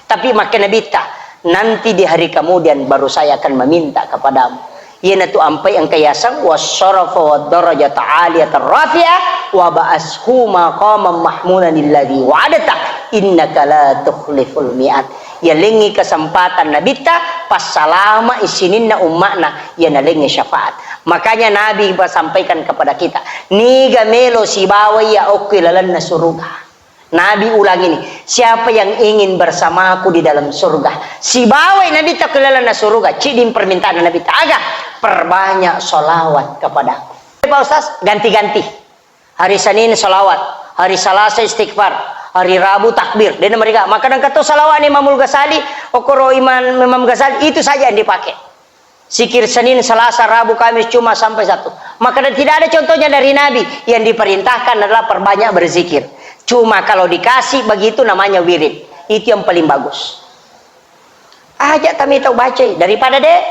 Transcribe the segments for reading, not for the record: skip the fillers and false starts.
Tapi maka Nabi nanti di hari kemudian baru saya akan meminta kepadamu. Yana tu ampai ang kayasang wasyarafa wad darajata aliyatan rafi'ah wa ba'ashu maqaman mahmudan alladhi wa'adata innaka la tukhliful mi'ad. Ya lengi kesempatan Nabi pas salama isinin na umakna ya nalengi syafaat. Makanya Nabi sampaikan kepada kita, niga melo si bawai ya okilalan na surga. Nabi ulang ini, siapa yang ingin bersamaku di dalam surga, si bawai Nabi tak kelala na surga. Cidin permintaan Nabi tak agak perbanyak solawat kepadaku. Pak Ustaz ganti-ganti, hari Senin solawat, hari Selasa istighfar, hari Rabu takbir. Dan mereka makanan kata salawat Imamul Ghazali, okoro Imam Ghazali itu saja yang dipakai. Zikir Senin, Selasa, Rabu, Kamis cuma sampai 1. Maka tidak ada contohnya dari Nabi. Yang diperintahkan adalah perbanyak berzikir. Cuma kalau dikasih begitu namanya wirid. Itu yang paling bagus. Ajak kami tahu baca daripada deh.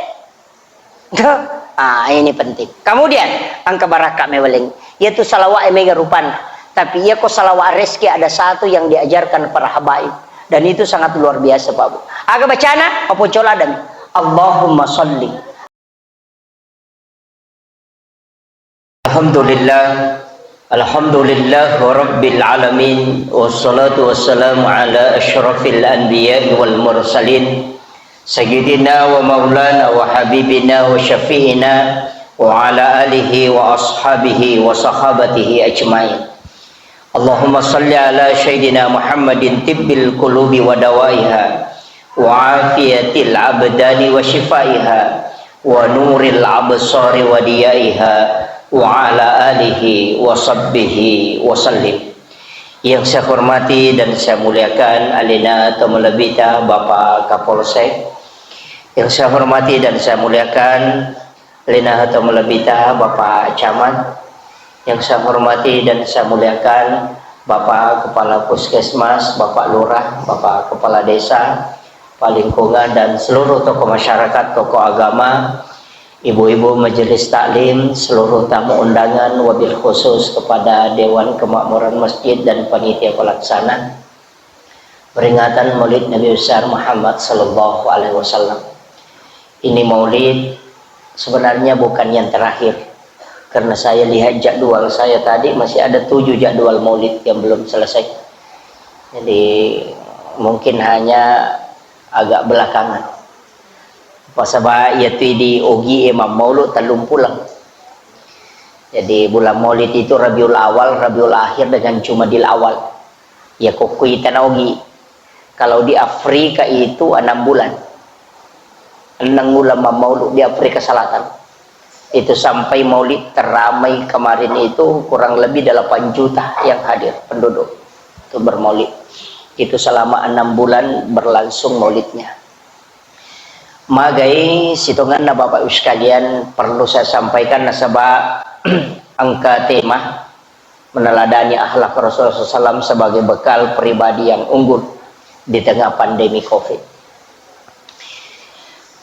Ini penting. Kemudian angka barakah meweleng, yaitu salawat mega rupan. Tapi ia kok salawat reski ada satu yang diajarkan para habaib dan itu sangat luar biasa Pak Bu. Agak bacana apa coladan. Allahumma sholli. Alhamdulillah. Alhamdulillah Rabbil Alamin. Wassalatu wassalamu ala ashrafil anbiya wal mursalin Sayyidina wa maulana wa habibina wa syafi'ina wa ala alihi wa ashabihi wa sahabatihi ajma'in. Allahumma salli ala Sayyidina Muhammadin tibbil qulubi wa dawaiha wa afiyatil abdani wa shifaiha wa nuril absari wa diyaiha wa ala alihi wa sabbihi wa sallim. Yang saya hormati dan saya muliakan Alina Tomolabita Bapak Kapolsek. Yang saya hormati dan saya muliakan Alina Tomolabita Bapak Camat. Yang saya hormati dan saya muliakan Bapak Kepala Puskesmas, Bapak Lurah, Bapak Kepala Desa, Pak Lingkungan dan seluruh tokoh masyarakat, tokoh agama, ibu-ibu majelis taklim, seluruh tamu undangan, wabil khusus kepada Dewan Kemakmuran Masjid dan panitia pelaksana peringatan Maulid Nabi besar Muhammad sallallahu alaihi wasallam. Ini maulid sebenarnya bukan yang terakhir, karena saya lihat jadwal saya tadi masih ada 7 jadwal maulid yang belum selesai. Jadi mungkin hanya agak belakangan. Pasaba yaitu di ogi Imam Maulud telung pulang. Jadi bulan Maulid itu Rabiul Awal, Rabiul Akhir dengan Jumadil Awal. Ya kokui tanogi. Kalau di Afrika itu 6 bulan. 6 bulan Maulud di Afrika Selatan. Itu sampai Maulid teramai kemarin itu kurang lebih 8 juta yang hadir penduduk itu bermaulid. Itu selama 6 bulan berlangsung maulidnya. Magai situngan na Bapak Ibu sekalian perlu saya sampaikan nasabah angka tema meneladani akhlak Rasulullah SAW sebagai bekal pribadi yang unggul di tengah pandemi COVID.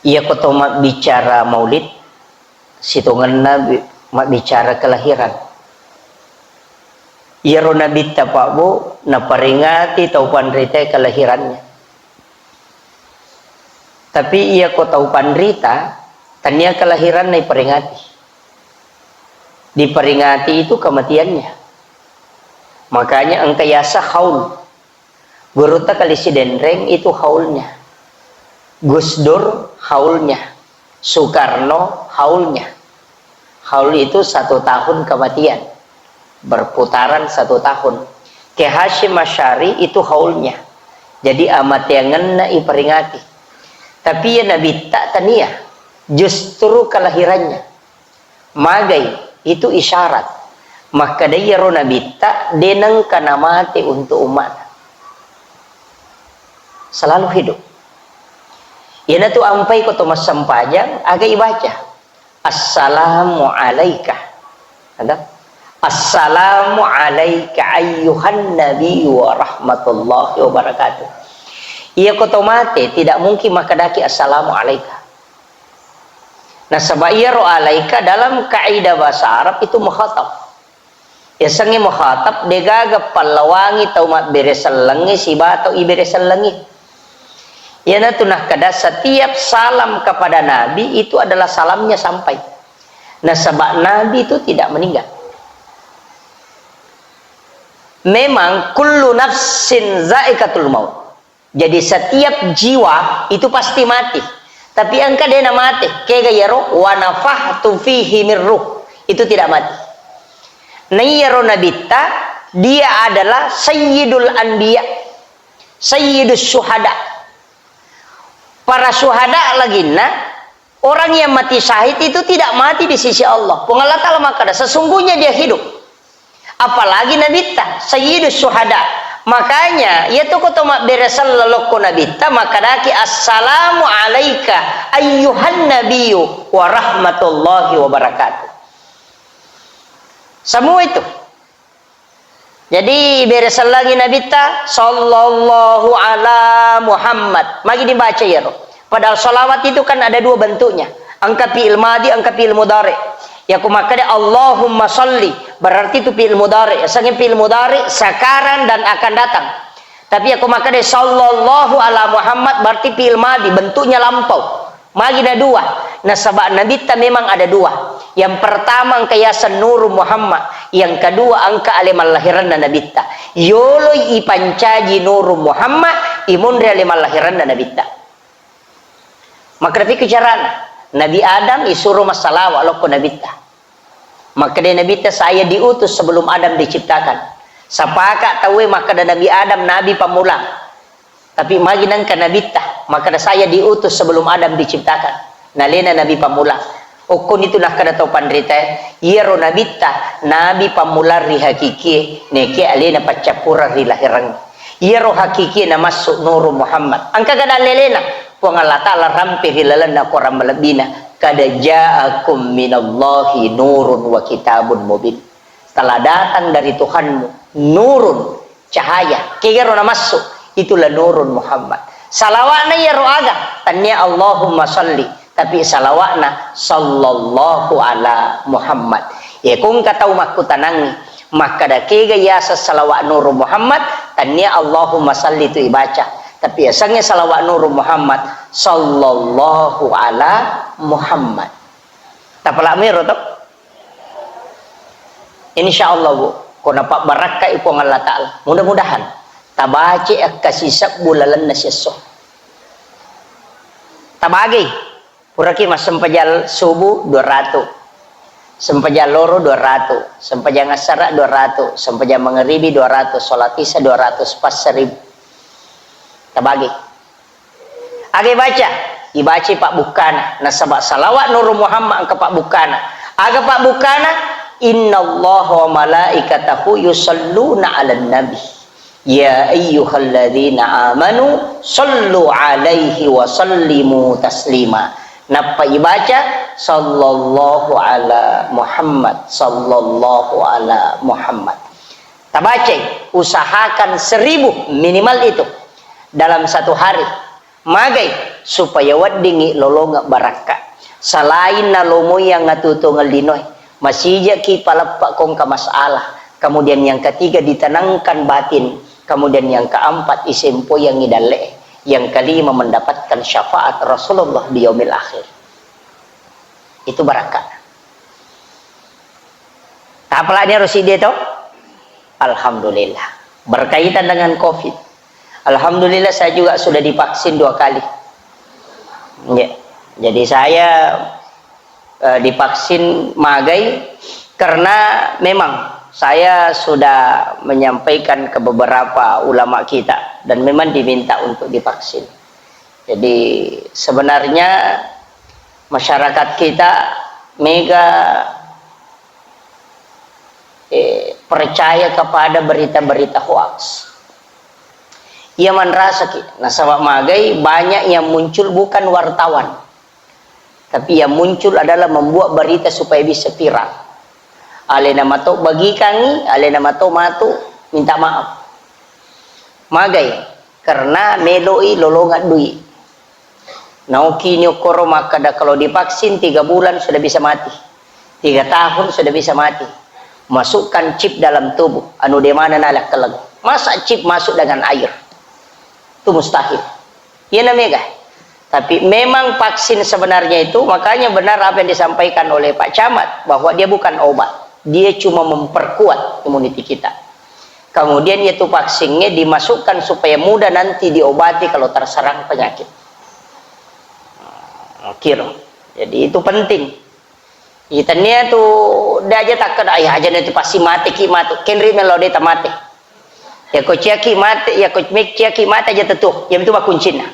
Ia kotomat bicara maulid, situngan nabi bicara kelahiran. Ia rona bita Pak Bu na peringati taupan rita kelahirannya. Tapi ia ko tahu pandrita, tania kelahiran na iperingati. Diperingati itu kematiannya. Makanya ang kayasa haul. Guruta kalisi denreng itu haulnya. Gus Dur haulnya. Soekarno haulnya. Haul itu 1 tahun kematian. Berputaran 1 tahun. Ki Hasyim Asy'ari itu haulnya. Jadi amat yang ngena iperingati. Tapi ya Nabi tak tania, justru kelahirannya. Magai itu isyarat. Maka dia Nabi tak denang kana mati untuk umat. Selalu hidup. Ia tu ampai ko Thomas Sampajang agak ibaca. Assalamu alaika. Ada? Assalamu alaika ayyuhan nabi wa rahmatullahi wa barakatuh. Ia kotomate tidak mungkin makadaki assalamu alaika. Nah sebab ia ro alaika dalam kaidah bahasa Arab itu mukhatab. Ya sangi mukhatab degaga palawangi taumat beresalangi siba atau iberesalangi. Yana tunah kada setiap salam kepada Nabi itu adalah salamnya sampai. Nah, sebab Nabi itu tidak meninggal. Memang kullu nafsin zaikatul maut. Jadi setiap jiwa itu pasti mati. Tapi angka dia mati. Kega yaro wa nafahtu fihi min ruh. Itu tidak mati. Nayaro nabita, dia adalah sayyidul anbiya, sayyidus syuhada. Para syuhada lagi orang yang mati syahid itu tidak mati di sisi Allah. Allah Ta'ala maka sesungguhnya dia hidup. Apalagi nabita sayyidus syuhada. Makanya ya tu kota beresal laloko nabita maka daki assalamu alaika ayyuhan nabiyyu wa rahmatullahi wa barakatuh. Semua itu. Jadi beresal lagi nabita sallallahu ala Muhammad. Mari dibaca ya roh. Padahal salawat itu kan ada dua bentuknya. Angka fi'il madi, angka fi'il mudhari. Ya kumakade Allahumma sholli berarti itu fi'il mudhari. Asalnya fi'il mudhari sekarang dan akan datang. Tapi ya kumakade sallallahu ala Muhammad berarti fi'il madi, bentuknya lampau. Magi ada dua. Nah, sebab nabita memang ada dua. Yang pertama angka yasan nuru Muhammad, yang kedua angka alimal lahiran dan nabita. Yoloi ipancaji nuru Muhammad, imundri alimal lahiran dan nabita. Maka tapi kejarana Nabi Adam isuruh masalah walau ko nabita. Maka dia nabita saya diutus sebelum Adam diciptakan. Sapaka tahu maka ada Nabi Adam nabi pemula. Tapi maginan ka nabita, maka saya diutus sebelum Adam diciptakan. Nalena nabi pemula. Ukun itu nak kada tahu pandrita. Yero nabita nabi pemula ri hakiki neke alena pacapura ri lahirang. Yero hakiki na masuk nuru Muhammad. Angka kada lelena. Puang Allah Ta'ala rampir hilalana koram malabina. Kada ja'akum minallahi nurun wa kitabun mubin. Setelah datang dari Tuhanmu nurun, cahaya. Kira na masuk. Itulah nurun Muhammad. Salawatna ya ro'aga. Tanya Allahumma salli. Tapi salawatna sallallahu ala Muhammad. Ya kung katau maku tanangi. Maka da kega yasa salawat nurun Muhammad. Tanya Allahumma salli itu ibaca. Tapi asangnya salawat nurun Muhammad. Sallallahu ala Muhammad. Tapalak miro tok. InsyaAllah bu. Kau nampak barakah ipu Allah Ta'ala. Mudah-mudahan. Tabaci kasisap bulalan nasyasoh. Tabagi. Puraki mas sempajal subuh 200. Sempajal loro 200. Sempajal ngasara 200. Sempajal mengeribi 200. Sholat isya 200. Pas 1000. Tabagi. Agi baca. Ibaci Pak Bukana. Nasabak salawat Nurul Muhammad ke Pak Bukana. Aga Pak Bukana. Inna Allah wa malaikatahu yusalluna ala nabi. Ya ayyuhalladzina amanu sallu alaihi wa sallimu taslima. Napa ibaca sallallahu ala Muhammad sallallahu ala Muhammad. Tabace usahakan 1000 minimal itu dalam satu hari. Magai supaya wadingi lolonga baraka. Selain nalomo yang ngatuto ngalinoy masih ki palapak kong ka masalah. Kemudian yang ketiga ditenangkan batin. Kemudian yang keempat isimpo yang ngidale. Yang kelima mendapatkan syafaat Rasulullah di yaumil akhir. Itu barakah. Apalagi harus ide itu? Alhamdulillah. Berkaitan dengan COVID. Alhamdulillah saya juga sudah divaksin 2 kali. Ya. Jadi saya divaksin magai karena memang saya sudah menyampaikan ke beberapa ulama kita dan memang diminta untuk divaksin. Jadi sebenarnya masyarakat kita mega percaya kepada berita-berita hoax. Ia merasa nasabah magai banyak yang muncul bukan wartawan, tapi yang muncul adalah membuat berita supaya bisa viral. Alena mato bagi kami, alena mato minta maaf. Magai karena meloi lolongan duit. Nauki nyokoro maka kalau divaksin 3 bulan sudah bisa mati. 3 tahun sudah bisa mati. Masukkan chip dalam tubuh. Anu di mana nalak keleg. Masa chip masuk dengan air? Itu mustahil. Ya namanya. Tapi memang vaksin sebenarnya itu, makanya benar apa yang disampaikan oleh Pak Camat, bahwa dia bukan obat. Dia cuma memperkuat imuniti kita. Kemudian itu vaksinnya dimasukkan supaya mudah nanti diobati kalau terserang penyakit. Kira. Jadi itu penting. Itanya tuh dia aja takut ayah aja nanti pasti mati mati. Kenri melodi mati. Ya kau ciaki mati, ya kau ciaki mati aja tetuh. Yang itu kuncinya.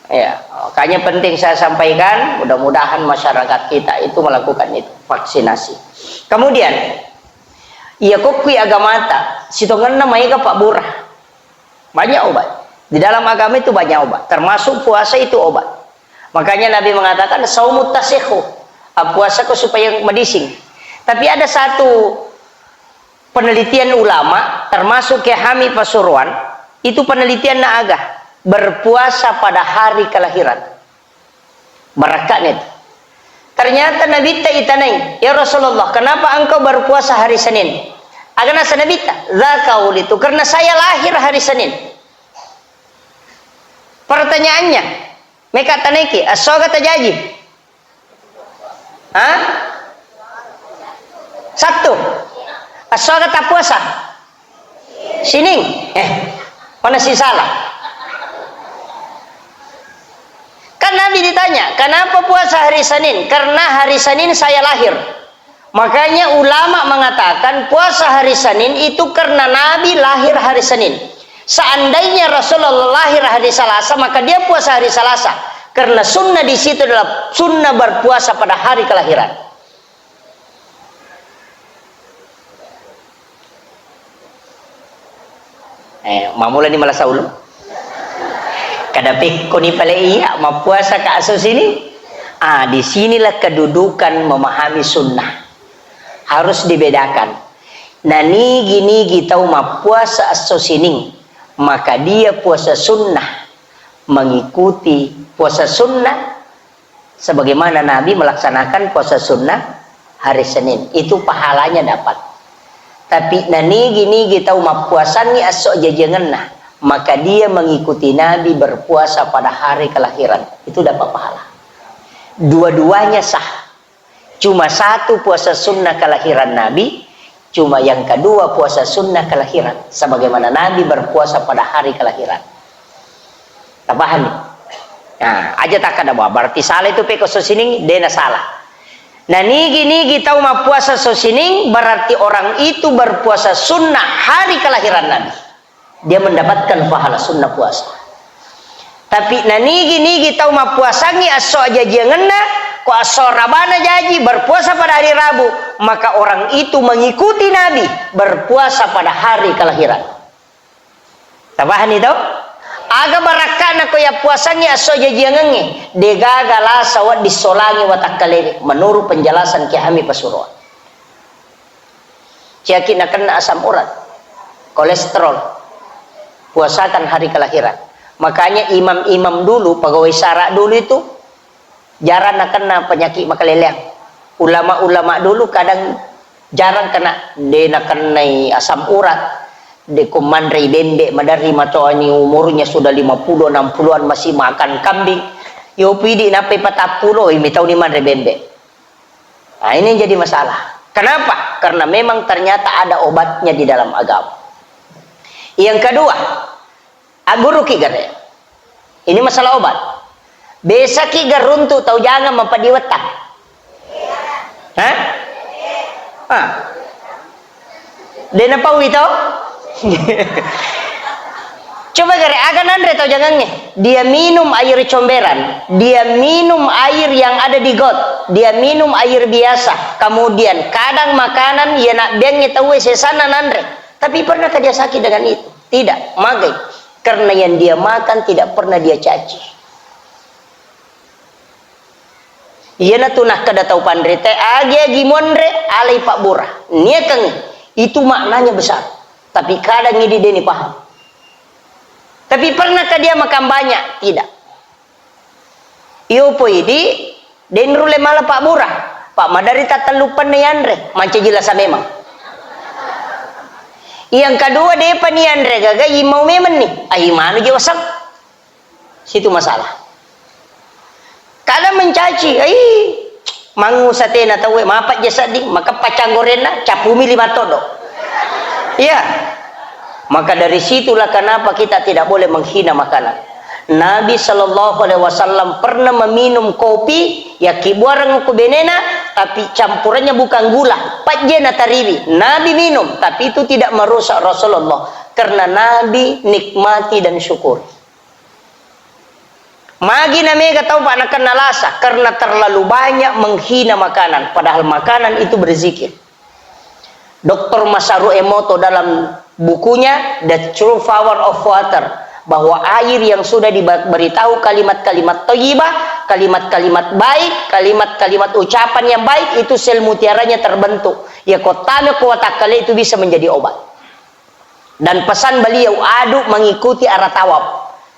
Ya, makanya penting saya sampaikan, mudah-mudahan masyarakat kita itu melakukan itu, vaksinasi. Kemudian, iya kokui agama tak, sitongan namanya Pak Burah. Banyak obat. Di dalam agama itu banyak obat, termasuk puasa itu obat. Makanya Nabi mengatakan saumut tasihhu, puasa kau supaya medising. Tapi ada satu penelitian ulama, termasuk Kehami Pasuruan, itu penelitian naagah. Berpuasa pada hari kelahiran berakatnya. Ternyata Nabi itanai, ya Rasulullah, kenapa engkau berpuasa hari Senin? Agana sanabita zakaul itu karena saya lahir hari Senin. Pertanyaannya, mereka taniki asoga tajaji. Hah? Sabtu. Asoga tak puasa. Sining. Mana sih salah? Kan Nabi ditanya, kenapa puasa hari Senin? Karena hari Senin saya lahir. Makanya ulama mengatakan puasa hari Senin itu karena Nabi lahir hari Senin. Seandainya Rasulullah lahir hari Selasa, maka dia puasa hari Selasa. Karena sunnah di situ adalah sunnah berpuasa pada hari kelahiran. Mamula ni malah saulu. Kadapi kuni pala iya mapuasa ka aso sini. Di sinilah kedudukan memahami sunnah. Harus dibedakan. Nigi tahu mapuasa aso sini, maka dia puasa sunnah, mengikuti puasa sunnah sebagaimana Nabi melaksanakan puasa sunnah hari Senin. Itu pahalanya dapat. Tapi nigi tahu mapuasani aso jajangan, maka dia mengikuti Nabi berpuasa pada hari kelahiran, itu dapat pahala. Dua-duanya sah. Cuma satu puasa sunnah kelahiran Nabi, cuma yang kedua puasa sunnah kelahiran, sebagaimana Nabi berpuasa pada hari kelahiran. Tak paham? Nah, aja tak ada bahwa berarti salah itu peko sosining, dena salah. Nah nigi tahu ma puasa sosining, berarti orang itu berpuasa sunnah hari kelahiran Nabi. Dia mendapatkan pahala sunnah puasa. Tapi nigi tahu ma puasangi aso aja jengena, ko aso rabana jaji berpuasa pada hari Rabu, maka orang itu mengikuti Nabi berpuasa pada hari kelahiran. Tabahan itu? Aga barakana ko ya puasangi aso aja jengenge, degagala sawat disolangi watakkalere, menurut penjelasan Kehami Pasuruan. Ciakin kena asam urat, kolesterol. Puasakan hari kelahiran. Makanya imam-imam dulu, pegawai syara dulu itu jarang kena penyakit makaleleang. Ulama-ulama dulu kadang jarang kena, dia kena asam urat, dia komandrai bembe, madari matoani umurnya sudah 50-60an masih makan kambing. Yo pidi nape 40, ini tahu ni mandrai bembe. Nah ini yang jadi masalah. Kenapa? Karena memang ternyata ada obatnya di dalam agama. Yang kedua, aguru kigare. Ini masalah obat. Besa kigar runtu tahu jangan mempadiwetak. Hah? Dena pau itu? Coba gare agan andre tahu jangannya. Dia minum air comberan, dia minum air yang ada di got, dia minum air biasa. Kemudian kadang makanan ia nak biangnya tahu sesana andre. Tapi pernahkah dia sakit dengan itu? Tidak, magai. Karena yang dia makan tidak pernah dia caci. Ia na tunah kada tahu pandre teh agi gimondre alai Pak Burah. Nia kang itu maknanya besar. Tapi kadang ini dia paham. Tapi pernahkah dia makan banyak? Tidak. Iyo poidi den rule malah Pak Burah. Pak Madari tak terlupa niandre, manca jelas memang. Yang kedua dia paniandre gaga imau memang nih. Ai manu je wasak. Situ masalah. Kadang mencaci, mangu satena tahu mapat jasa di maka pacanggorena capumi 5 todo. Iya. Maka dari situlah kenapa kita tidak boleh menghina makanan. Nabi Shallallahu Alaihi Wasallam pernah meminum kopi ya kibuarang kubenena tapi campurannya bukan gula pajena taribi. Nabi minum tapi itu tidak merusak Rasulullah karena Nabi nikmati dan syukur. Magi namanya tahu pak anak nalasa karena terlalu banyak menghina makanan padahal makanan itu berzikir. Dr. Masaru Emoto dalam bukunya The True Power of Water bahwa air yang sudah diberitahu kalimat-kalimat thayyibah, kalimat-kalimat baik, kalimat-kalimat ucapan yang baik itu sel mutiaranya terbentuk. Ya kotame kuatakale itu bisa menjadi obat. Dan pesan beliau aduk mengikuti arah tawab.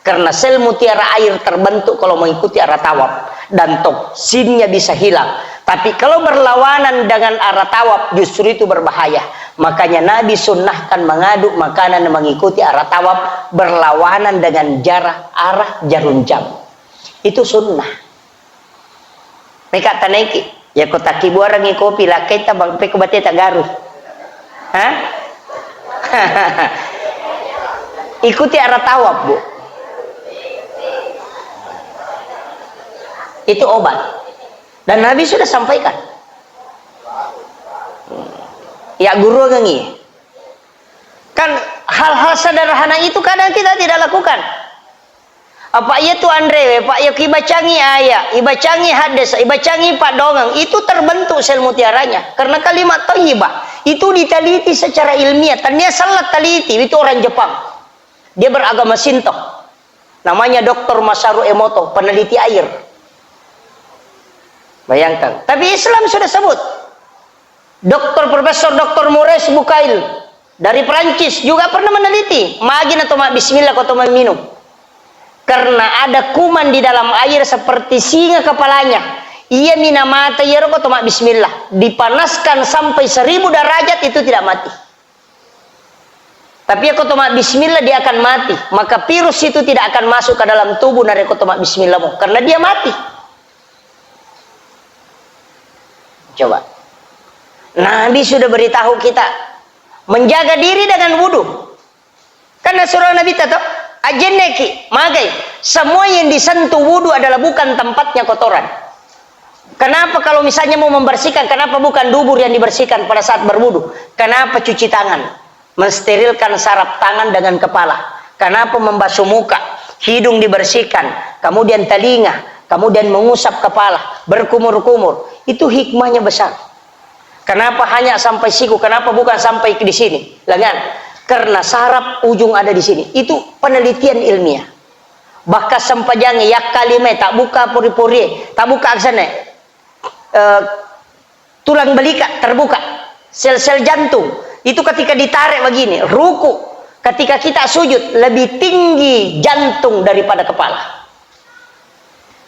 Karena sel mutiara air terbentuk kalau mengikuti arah tawab dan toksinnya bisa hilang. Tapi kalau berlawanan dengan arah tawab justru itu berbahaya. Makanya Nabi sunnahkan mengaduk makanan yang mengikuti arah tawab berlawanan dengan arah jarum jam. Itu sunnah. Mereka tanaiki ya kota kibuarang kopi lah kita bang peko bate tagaru. Hah? Ikuti arah tawab, Bu. Itu obat. Dan Nabi sudah sampaikan. Ya guru ngengi. Kan hal-hal sederhana itu kadang kita tidak lakukan. Apa itu Andre, Pak ya ibacangi ayat, ibacangi hadis, ibacangi Pak dongeng, itu terbentuk sel mutiaranya. Karena kalimat thayyibah itu diteliti secara ilmiah. Dan dia sangat teliti, itu orang Jepang. Dia beragama Shinto. Namanya Dr. Masaru Emoto, peneliti air. Bayangkan. Tapi Islam sudah sebut. Profesor Dr. Maurice Bucaille dari Perancis juga pernah meneliti. Magin atau bismillah atau minum. Karena ada kuman di dalam air seperti singa kepalanya. Ia minamata ya rokok atau bismillah. Dipanaskan sampai 1000 derajat itu tidak mati. Tapi aku tomak bismillah dia akan mati. Maka virus itu tidak akan masuk ke dalam tubuh dari aku tomak bismillahmu. Karena dia mati. Coba. Nabi sudah beritahu kita menjaga diri dengan wudhu. Karena surah Nabi tahu ajeneki magai semua yang disentuh wudhu adalah bukan tempatnya kotoran. Kenapa kalau misalnya mau membersihkan, kenapa bukan dubur yang dibersihkan pada saat berwudhu? Kenapa cuci tangan? Mensterilkan saraf tangan dengan kepala. Kenapa membasuh muka? Hidung dibersihkan, kemudian telinga, kemudian mengusap kepala, berkumur-kumur. Itu hikmahnya besar. Kenapa hanya sampai siku? Kenapa bukan sampai di sini? Lengan. Karena saraf ujung ada di sini. Itu penelitian ilmiah. Bahkan sampajangnya yak kalime tak buka puri-puri, tak buka aksana. Tulang belika terbuka. Sel-sel jantung itu ketika ditarik begini, ruku. Ketika kita sujud lebih tinggi jantung daripada kepala.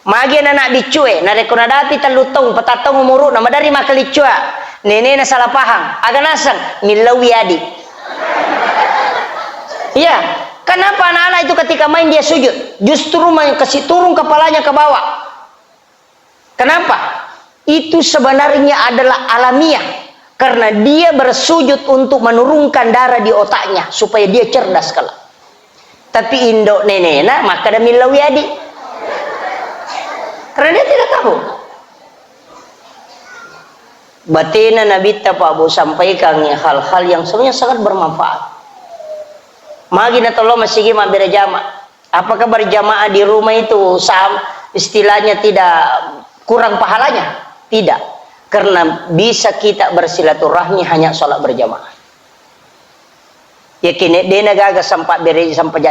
Magi anak bicue, narekona dapi talutong, patatong umuru, nama dari makalicua, nenek na salah paham, agak nasang, milawi adi. Iya, kenapa anak-anak itu ketika main dia sujud, justru kasih turun kepalanya ke bawah. Kenapa? Itu sebenarnya adalah alamiah, karena dia bersujud untuk menurunkan darah di otaknya supaya dia cerdas kelak. Tapi indok nenek na maka ada milawi adi. Karena dia tidak tahu. Batina Nabi Pak Abu sampaikan hal-hal yang sebenarnya sangat bermanfaat. Magi na tolong masih gimana berjamaah. Apakah berjamaah di rumah itu istilahnya tidak kurang pahalanya? Tidak. Karena bisa kita bersilaturahmi hanya sholat berjamaah. Ya kini dia gagal sampai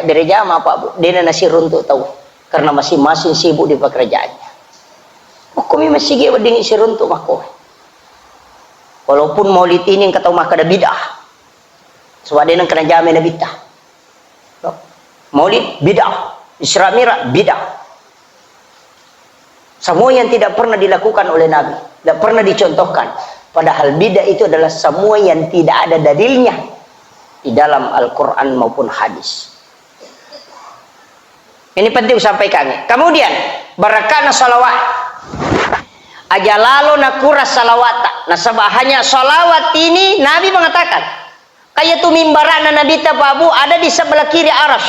berjamaah Pak Bu. Dia nasi runtuk tahu. Karena masing-masing sibuk di pekerjaannya. Kami masih gak berding isi runtuk mako. Walaupun maulid ini yang kata maka ada bid'ah. Sebab dia kena jamin ada bid'ah. Maulid bid'ah, Isra Mi'raj bid'ah. Semua yang tidak pernah dilakukan oleh Nabi, tidak pernah dicontohkan. Padahal bid'ah itu adalah semua yang tidak ada dalilnya di dalam Al-Quran maupun hadis. Ini penting sampaikan. Kemudian barakana salawat. Aja lalu nakuras salawat. Nah sebab hanya salawat ini Nabi mengatakan. Kayak tu mimbarana Nabi Tababu ada di sebelah kiri aras.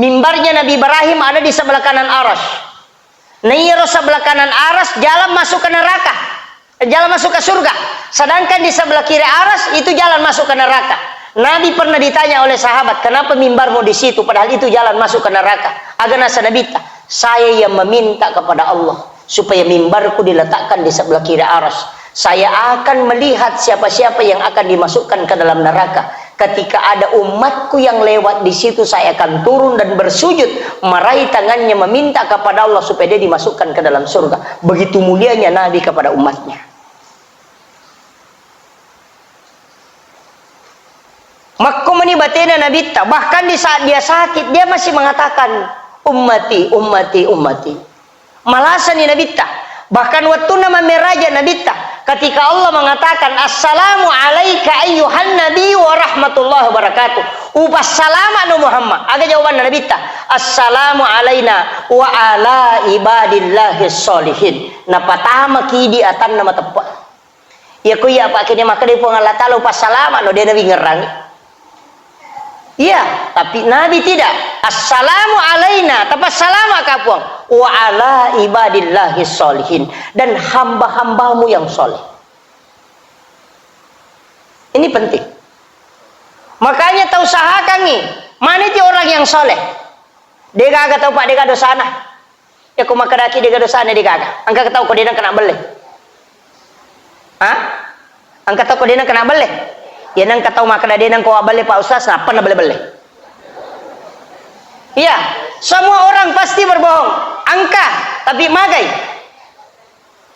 Mimbarnya Nabi Ibrahim ada di sebelah kanan aras. Niro sebelah kanan aras jalan masuk ke neraka. Jalan masuk ke surga. Sedangkan di sebelah kiri aras itu jalan masuk ke neraka. Nabi pernah ditanya oleh sahabat, kenapa mimbarmu di situ? Padahal itu jalan masuk ke neraka. Agana sanabita, saya yang meminta kepada Allah supaya mimbarku diletakkan di sebelah kiri aras. Saya akan melihat siapa-siapa yang akan dimasukkan ke dalam neraka. Ketika ada umatku yang lewat di situ, saya akan turun dan bersujud, meraih tangannya meminta kepada Allah supaya dia dimasukkan ke dalam surga. Begitu mulianya Nabi kepada umatnya. Makumani batena Nabi ta, bahkan di saat dia sakit dia masih mengatakan ummati ummati ummati. Malasani Nabi ta. Bahkan waktu nama meraja Nabi ta, ketika Allah mengatakan assalamu alaika ayyuhan nabi wa rahmatullahi wa barakatuh. Salamu Muhammad. Ada jawaban Nabi ta, assalamu alaina wa ala ibadillahis solihin. Na patama kidi atan nama tepat. Ya kuya pak kini maka dia pun Allah taala salamu no dia Nabi ngerang. Iya, tapi Nabi tidak. Assalamu alaina, tapi salam akapuang. Wa ala ibadillahi solihin. Dan hamba-hambamu yang soleh. Ini penting. Makanya tahu usahakan nih. Mana itu orang yang soleh? Dia kagak tahu pak dia kagak dosana. Ya aku makadaki dia kagak dosana dia kagak. Angka tahu kau dia kena beli. Hah? Angka tahu kau dia kena beli. Ya nang kataw makna dia nang kau balik Pak Ustaz, apa na balik? Iya, semua orang pasti berbohong. Angka, tapi magai.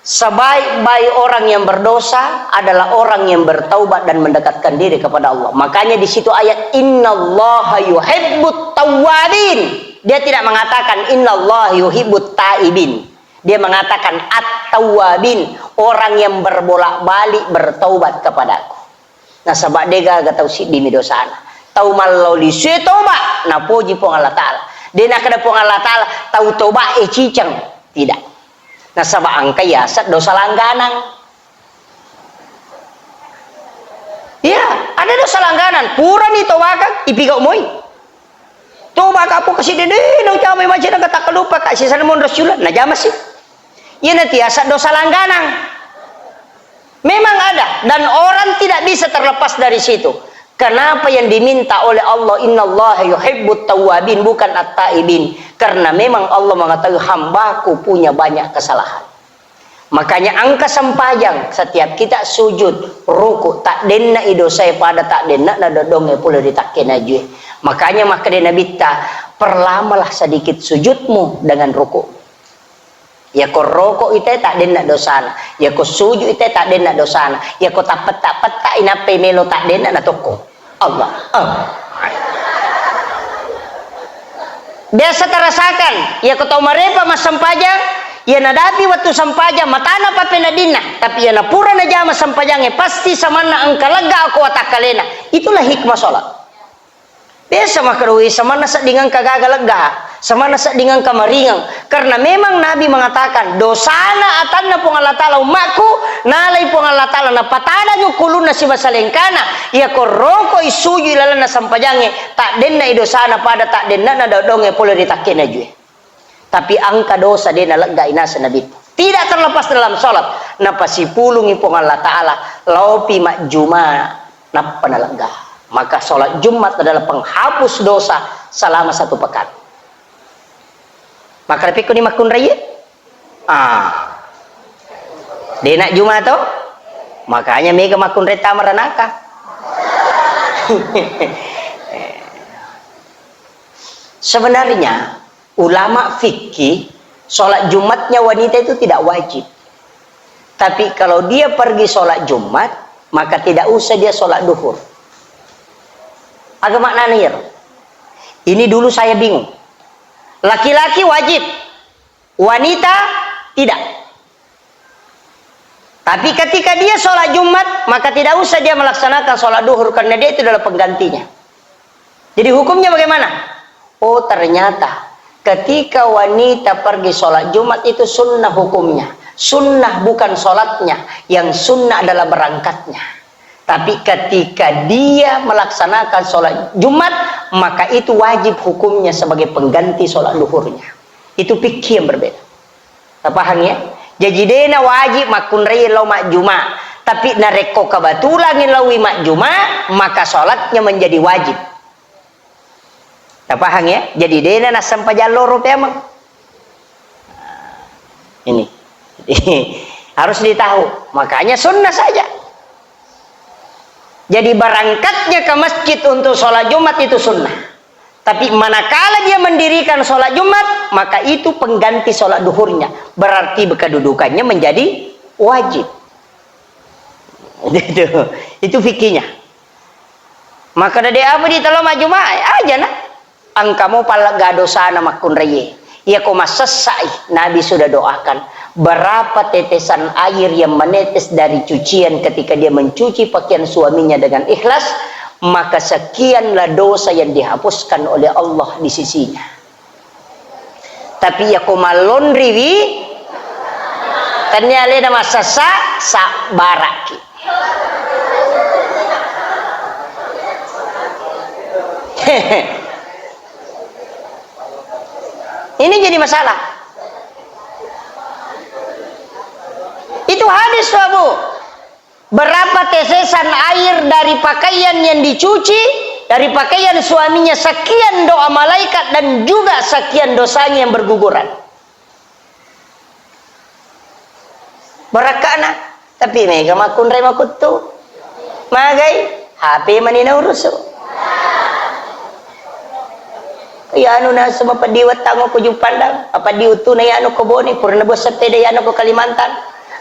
Sebaik-baik orang yang berdosa adalah orang yang bertaubat dan mendekatkan diri kepada Allah. Makanya di situ ayat innallaha yuhibbut tawwabin. Dia tidak mengatakan innallaha yuhibbut taibin. Dia mengatakan at-tawwabin, orang yang berbolak-balik bertaubat kepadaku. Nah sebab dia gak tahu si dimi dosana. Tahu malau li se toba na puji pong Allah taala. Dia nak kada pong Allah taala tahu toba cicang tidak. Nah sebab angka ya dosa langganan. Ya, ada dosa langganan. Pura ni toba kan ipigau moy. Toba ka po kasi dede nang jamay macam nak kata lupa ka si Salmon Rasulullah. Nah jamas sih. Ia nanti asal dosa langganan. Memang ada dan orang tidak bisa terlepas dari situ. Kenapa yang diminta oleh Allah innallaha yuhibbut tawwabin bukan at-taibin? Karena memang Allah mengetahui hambaku punya banyak kesalahan. Makanya angka sempajang setiap kita sujud ruku tak denna ido saya pada tak denna nada donge pula ditakken aja. Makanya maka dia Nabi ta perlamalah sedikit sujudmu dengan ruku. Ya ko rokok itu tak denna dosana. Ya ko sujud itu tak denna dosana. Ya ko tak peta inape melo tak denna na toko. Allah. Biasa terasakan. Ya ko tau marepa mas sampajang. Ya nadapi waktu sampajang matana pa penadina. Tapi ya napura na jama sampajangnya pasti samana angka lega aku atakalena. Itulah hikmah salat. Biasa makarui samana sa dengan kagagal lega. Sama nasa dengan kamaringang karena memang Nabi mengatakan dosana atanna pong Allah taala umatku nalay pong Allah taala na patada nyo kuluna si masalengkana ya koroko isuju ilala na sampajange tak denna idosana pada tak denna na dodonge pole ditakken aja. Tapi angka dosa dena lega inasa Nabi tidak terlepas dalam salat napasipulungi pong Allah taala laupi makjuma napa lega. Maka salat Jumat adalah penghapus dosa selama 1 pekan. Maka tapi ko ni makun raya. Dia nak Jumat tu. Makanya mega makun reta maranaka. Sebenarnya ulama fikih sholat Jumatnya wanita itu tidak wajib. Tapi kalau dia pergi sholat Jumat maka tidak usah dia sholat duhur. Agak maknanya ya. Ini dulu saya bingung. Laki-laki wajib, wanita tidak. Tapi ketika dia sholat Jumat, maka tidak usah dia melaksanakan sholat duhur karena dia itu adalah penggantinya. Jadi hukumnya bagaimana? Oh ternyata ketika wanita pergi sholat Jumat itu sunnah hukumnya. Sunnah bukan sholatnya, yang sunnah adalah berangkatnya. Tapi ketika dia melaksanakan sholat Jumat, maka itu wajib hukumnya sebagai pengganti sholat duhurnya. Itu fikih yang berbeda. Paham ya? Jadi dena wajib makun raya lau mak Jumat. Tapi nareko kebetulan lawi mak Jumat, maka sholatnya menjadi wajib. Paham ya? Jadi dena nasam pajalor emang. Ini. Harus ditahu. Makanya sunnah saja. Jadi berangkatnya ke masjid untuk sholat Jumat itu sunnah. Tapi manakala dia mendirikan sholat Jumat, maka itu pengganti sholat duhurnya. Berarti kedudukannya menjadi wajib. Itu fikihnya. Maka dari apa di dalam Jumat aja nak. Angkamu pala gado sana makun reye. Ia koma sesai. Nabi sudah doakan. Berapa tetesan air yang menetes dari cucian ketika dia mencuci pakaian suaminya dengan ikhlas, maka sekianlah dosa yang dihapuskan oleh Allah di sisinya. Tapi ya koma laundry wi ternyata nama sasa sak baraki. Ini jadi masalah. Itu hadis Abu. Berapa tetesan air dari pakaian yang dicuci, dari pakaian suaminya, sekian doa malaikat dan juga sekian dosanya yang berguguran. Berakana, tapi mega makun re makutu. Magai HP manina urusu. Ya anu na sama padiwat tango ko jupandang, apa diutu na yano ko boni, purna bos sepeda yano ko Kalimantan.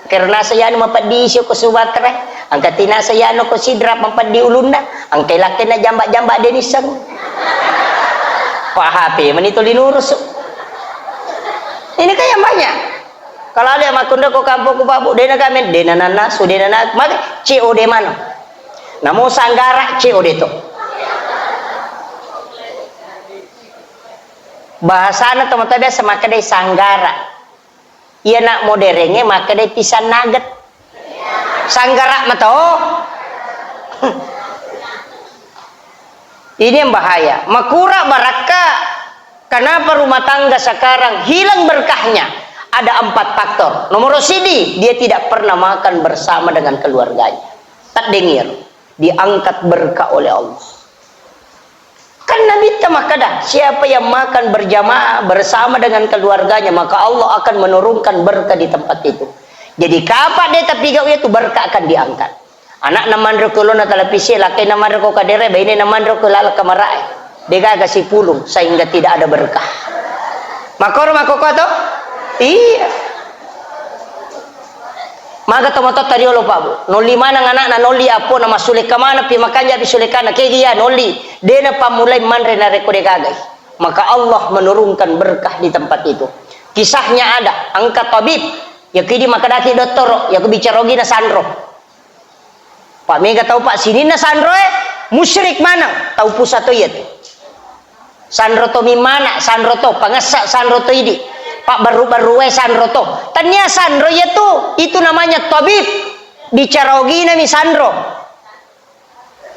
Karena saya anu mapadisyo ko Sumatera, ang katina saya anu ko Sidrap mapadi ulunda, ang kailaki na jambak-jambak denisang. Pahape manito linurus. Ini kayak banyak. Kalau ada makunda ko kampo ko babu, dena kami dena nana, sudena nana, mag COD mano. Namo sanggara COD to. Bahasana teman-teman biasa maka dia sanggara. Ia nak moderengnya maka dia pisan nugget. Sanggara mata oh. Ini yang bahaya. Makura baraka. Kenapa rumah tangga sekarang hilang berkahnya? Ada 4 faktor. Nomor sidi, dia tidak pernah makan bersama dengan keluarganya. Tak dengir. Diangkat berkah oleh Allah. Kan Nabi tamakada, siapa yang makan berjamaah bersama dengan keluarganya, maka Allah akan menurunkan berkah di tempat itu. Jadi kapan dia tapi gak itu berkah akan diangkat. Anak naman rekulo na televisi, laki naman reko kadere, bayi naman reko lala kamarai. Dia kasih pulung sehingga tidak ada berkah. Makor makoko to? Iya. Maka tomato tadi lo pabu. Noli mana anak na noli apo nama sulit kamana pi makanya pi sulit kana kegia noli. Dena pamulai manre na rekode gagai. Maka Allah menurunkan berkah di tempat itu. Kisahnya ada. Angkat tabib. Ya kini maka daki doktor. Ya kebicarogi na sandro. Pak Mega tahu Pak sini na sandro musyrik mana? Tahu pusat to yet. Sandro to mi mana? Sandro to pangasak sandro to idi. Pak baru-baru sandro to. Tanya sandro itu namanya tabib. Bicarogi nami sandro.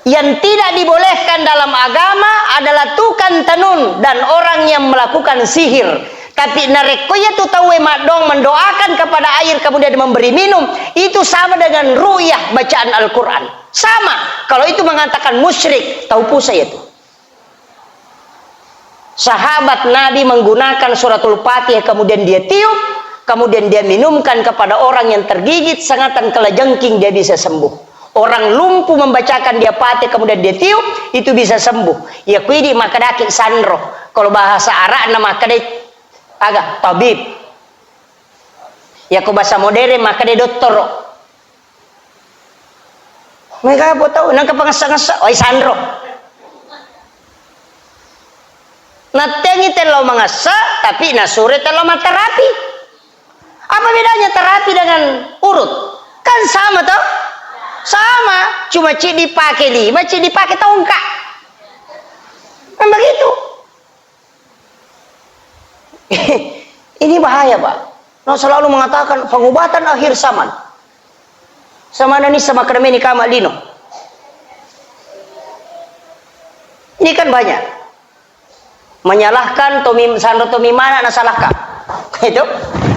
Yang tidak dibolehkan dalam agama adalah tukang tenun dan orang yang melakukan sihir. Tapi narekoya tu tahu madong mendoakan kepada air kemudian memberi minum, itu sama dengan ru'yah bacaan Al-Qur'an. Sama. Kalau itu mengatakan musyrik, tahu pusa itu. Sahabat Nabi menggunakan suratul Fatihah kemudian dia tiup, kemudian dia minumkan kepada orang yang tergigit sengatan kelajengking, dia bisa sembuh. Orang lumpuh membacakan dia Fatihah kemudian dia tiup, itu bisa sembuh. Ya kuidi maka daki sandro. Kalau bahasa Arab nama maka dia agak tabib. Ya ko bahasa modern maka dia doktor. Mereka apa tahu nang kapangasa-ngasa oi sandro. Natengi telo mangasa tapi nasure telo terapi. Apa bedanya terapi dengan urut? Kan sama toh? Sama, cuma cik dipakai 5, cik dipakai tongkat. Kan begitu. Ini bahaya, Pak. Nah, selalu mengatakan pengobatan akhir zaman. Sama nani sama keremeni kama lino. Ini kan banyak. Menyalahkan Sandro Tomimana na salahkah. Itu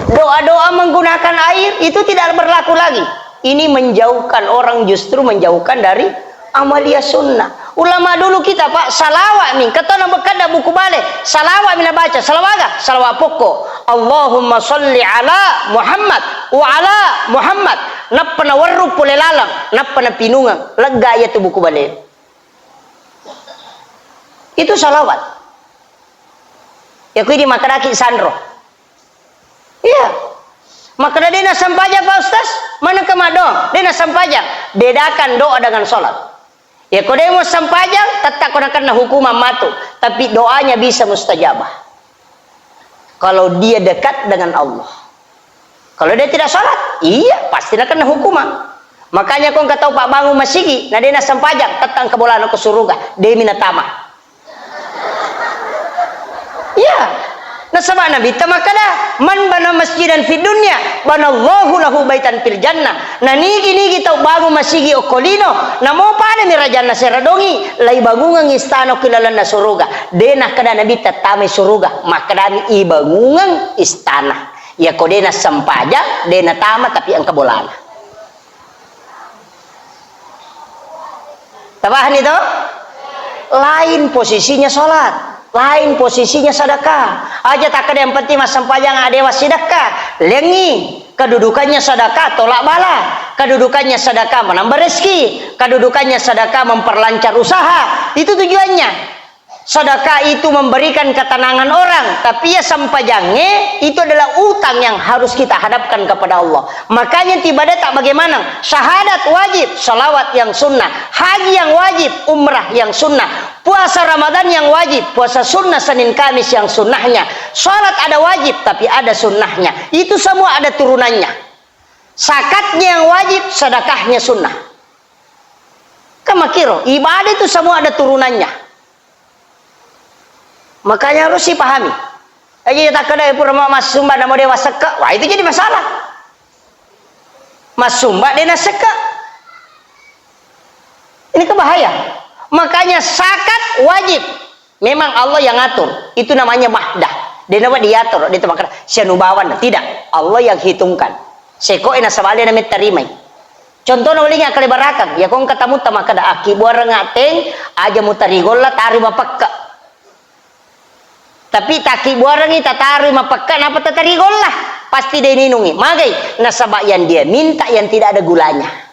doa-doa menggunakan air itu tidak berlaku lagi. Ini menjauhkan orang, justru menjauhkan dari amalia sunnah. Ulama dulu kita, Pak, salawat nih, kata nak berkada buku balik, salawat mina baca, salawat pokok. Allahumma salli ala Muhammad wa ala Muhammad. Napana warru pule lalang, napana pinungang, lega ya tu buku balik. Itu salawat. Ya kui di makaraki Sandro. Iya. Maka dia nak sampajak, Pak Ustaz, mana kemadong? Dia nak sampajak, bedakan doa dengan sholat. Ya kalau dia mau sampajak, tetap kena hukuman matu, tapi doanya bisa mustajabah. Kalau dia dekat dengan Allah. Kalau dia tidak sholat, iya pasti nak kena hukuman. Makanya kau tahu Pak Bangu Masigi, nah dia nak sampajak, tetap kebolaan ke surga, dia minatama. Iya. Nah sama Nabi tamakada man bana masjidan fid dunya banallahu lahu baitan fil jannah. Nah nigi tau bangun masjid okolino namo pada mirajana seradongi lai bangungan istana kilalana suruga dena kada Nabi tatame suruga makadami i bangungan istana ya kodena sampaja dena tama tapi ang kabolana. Tabahan itu lain posisinya sholat, lain posisinya sedekah. Aja tak ada yang penting mas sampajang adewa sedekah. Lengi kedudukannya sedekah tolak bala, kedudukannya sedekah menambah rezeki, kedudukannya sedekah memperlancar usaha. Itu tujuannya. Sedekah itu memberikan ketenangan orang, tapi ya sampajangnya itu adalah utang yang harus kita hadapkan kepada Allah. Makanya ibadah tak bagaimana, syahadat wajib, salawat yang sunnah, haji yang wajib, umrah yang sunnah, puasa Ramadan yang wajib, puasa sunnah Senin Kamis yang sunnahnya, sholat ada wajib tapi ada sunnahnya, itu semua ada turunannya. Zakatnya yang wajib, sedekahnya sunnah. Kamakiro, ibadah itu semua ada turunannya. Makanya harus dipahami. Aja tak kena pura mas sumba nama dewa seka, wah itu jadi masalah. Mas sumba dia seka, ini kebahaya. Makanya zakat wajib. Memang Allah yang ngatur. Itu namanya mahdah. Dia nama diatur. Dia temakna sianubawan. Tidak. Allah yang hitungkan. Seko ina sabali na terima. Contoh na uling akali barakang. Ya kung katamu tamakada aki buara ngateng aja mutarigola tarima pakka. Tapi taki buarang ita tarima pakka napa tatarigola. Pasti dia ninungi. Magai nasabayan dia minta yang tidak ada gulanya.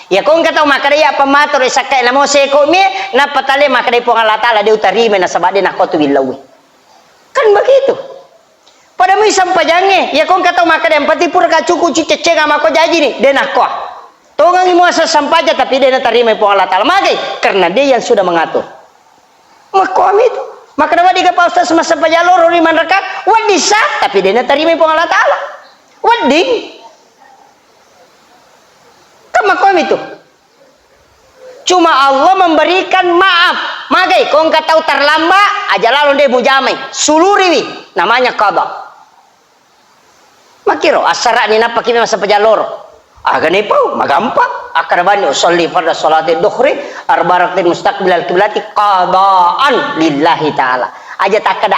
Ya kung kataw makadaya pamator sakay na mo seko mi na patale makaday po Allah Ta'ala dia utarime na sabade na kotu bilawi. Kan begitu. Pada mo isang pajange, ya kung kataw makaday pati pura ka cuku cicece nga mako jaji ni dia nak ko. Tongang imo sa sampaja tapi dia na tarime po Allah Ta'ala. Magay karena dia yang sudah mengatur. Makom itu. Maka dapat diga pa ustaz sa sampajaloro 5 rakaat, wadi sa tapi dia na tarime po Allah Ta'ala. Wadi. Makom itu cuma Allah memberikan maaf. Magai kau nggak tahu terlambat aja lalu dia mujamai suluriwi namanya qada. Makiro asara ni napa kimi masa pejalor agane pau magampak akarabani usolli pada salati dhuhri arbaratin mustaqbilal qiblati qadaan lillahi ta'ala. Aja tak ada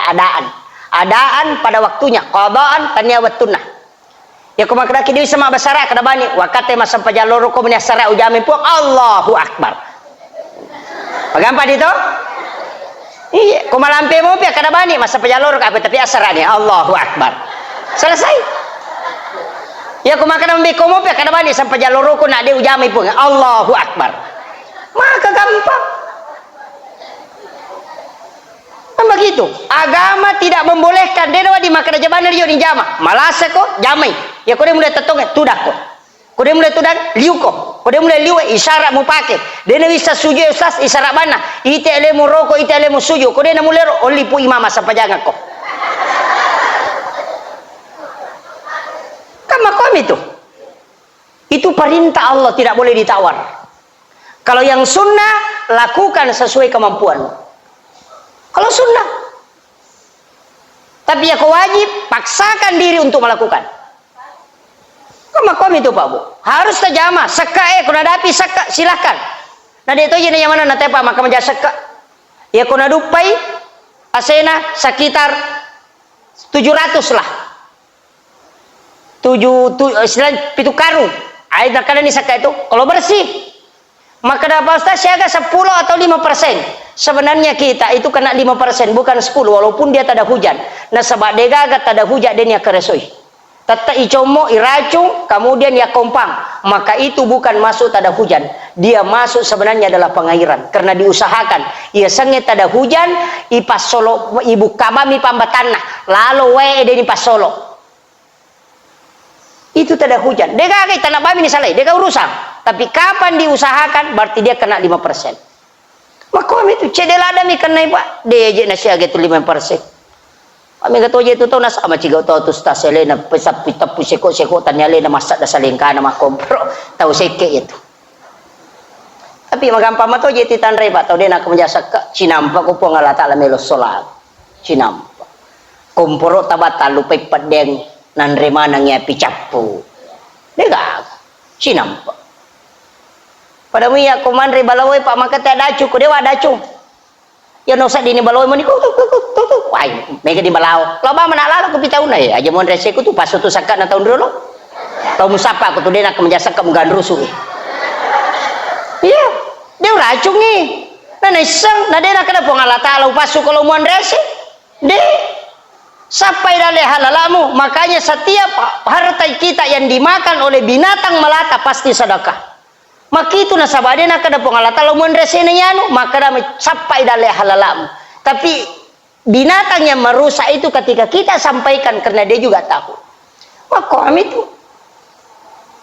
adaan pada waktunya, qadaan tanya watunah. Ya kumakdaki dewi sama basara kada bani wakate masa pajaloro ko menya sara ujami po Allahu Akbar. Pagampa dito? Iya, kumalampe mo pia kada bani masa pajaloro ka tapi asarani Allahu Akbar. Selesai. Ya kumakada mbeko mo pia kada bani sa pajaloro ko na de ujami po Allahu Akbar. Maka gampang. Kan begitu. Agama tidak membolehkan dia di makan jabana dia di jama. Malas ko jamai. Ya kau dia mulai tetong tudak ko. Kau dia mulai tudak liu ko. Kau dia mulai liu isyarat mu pakai. Dia nak bisa suju ustaz isyarat mana? Ite elemu roko ite elemu suju. Kau dia nak mulai oli pu imam sampai jangan ko. Kan makom itu. Itu perintah Allah tidak boleh ditawar. Kalau yang sunnah lakukan sesuai kemampuanmu. Kalau sunnah Tapi ya kau wajib paksakan diri untuk melakukan. Makom itu Pak Bu. Harus terjamah. Seka kuna dapi seka silahkan. Nah dia itu yang mana nanti Pak maka menjadi seka. Ya kuna dupai asena sekitar 700 lah. 7 pitu karung. Air kadang ini seka itu kalau bersih. Maka dapat Ustaz siaga 10 atau 5%. Sebenarnya kita itu kena 5%, bukan 10, walaupun dia tak ada hujan. Nah sebab dia gagat tak ada hujan, dia keresoi. Tata icomo, iracung, kemudian ya kompang. Maka itu bukan masuk tak ada hujan. Dia masuk sebenarnya adalah pengairan. Karena diusahakan. Ia sengit tak ada hujan, ipas solo, ibu kabami pambatanah. Lalu dia ipas solo. Itu tak ada hujan. Dia gagat tanah bami ni salah, dia urusan. Tapi kapan diusahakan, berarti dia kena 5%. Makom itu cedelada mi kena Pak. Dia je nasi agak tu 5%. Kami kata je tu tahu nas ama ciga tu stas selena pesap pitap puseko tanya le na masak dah salingka na makompro tahu seke itu. Tapi magampang mato je ti tanre Pak tahu dia nak menjasa ke cinampa ko po ngala taala melo solat. Cinampa. Komporo tabata lupai pedeng nan remana ngia picapu. Dega cinampa. Pada muya komandre balawai Pak maka tak dacu ko dewa dacu. Ya no sa dini balawai mani ko tu. Wai, mega di balau. Loba manalala ko pitauna ya. Aja mon reseku tu pasu tu sakat na taun dulu. Tau musapa ko tu dia nak menjasa ke mengandrusu. Iya, dia racun ni. Na isang na dia nak kada pongala taala pasu kalau mon rese. De sampai dale halalamu. Makanya setiap harta kita yang dimakan oleh binatang melata pasti sedekah. Maka itu nasabade nak kada pongalata lamun resene yanu maka da sampai dale halalamu. Tapi binatang yang merusak itu ketika kita sampaikan karena dia juga tahu. Maka itu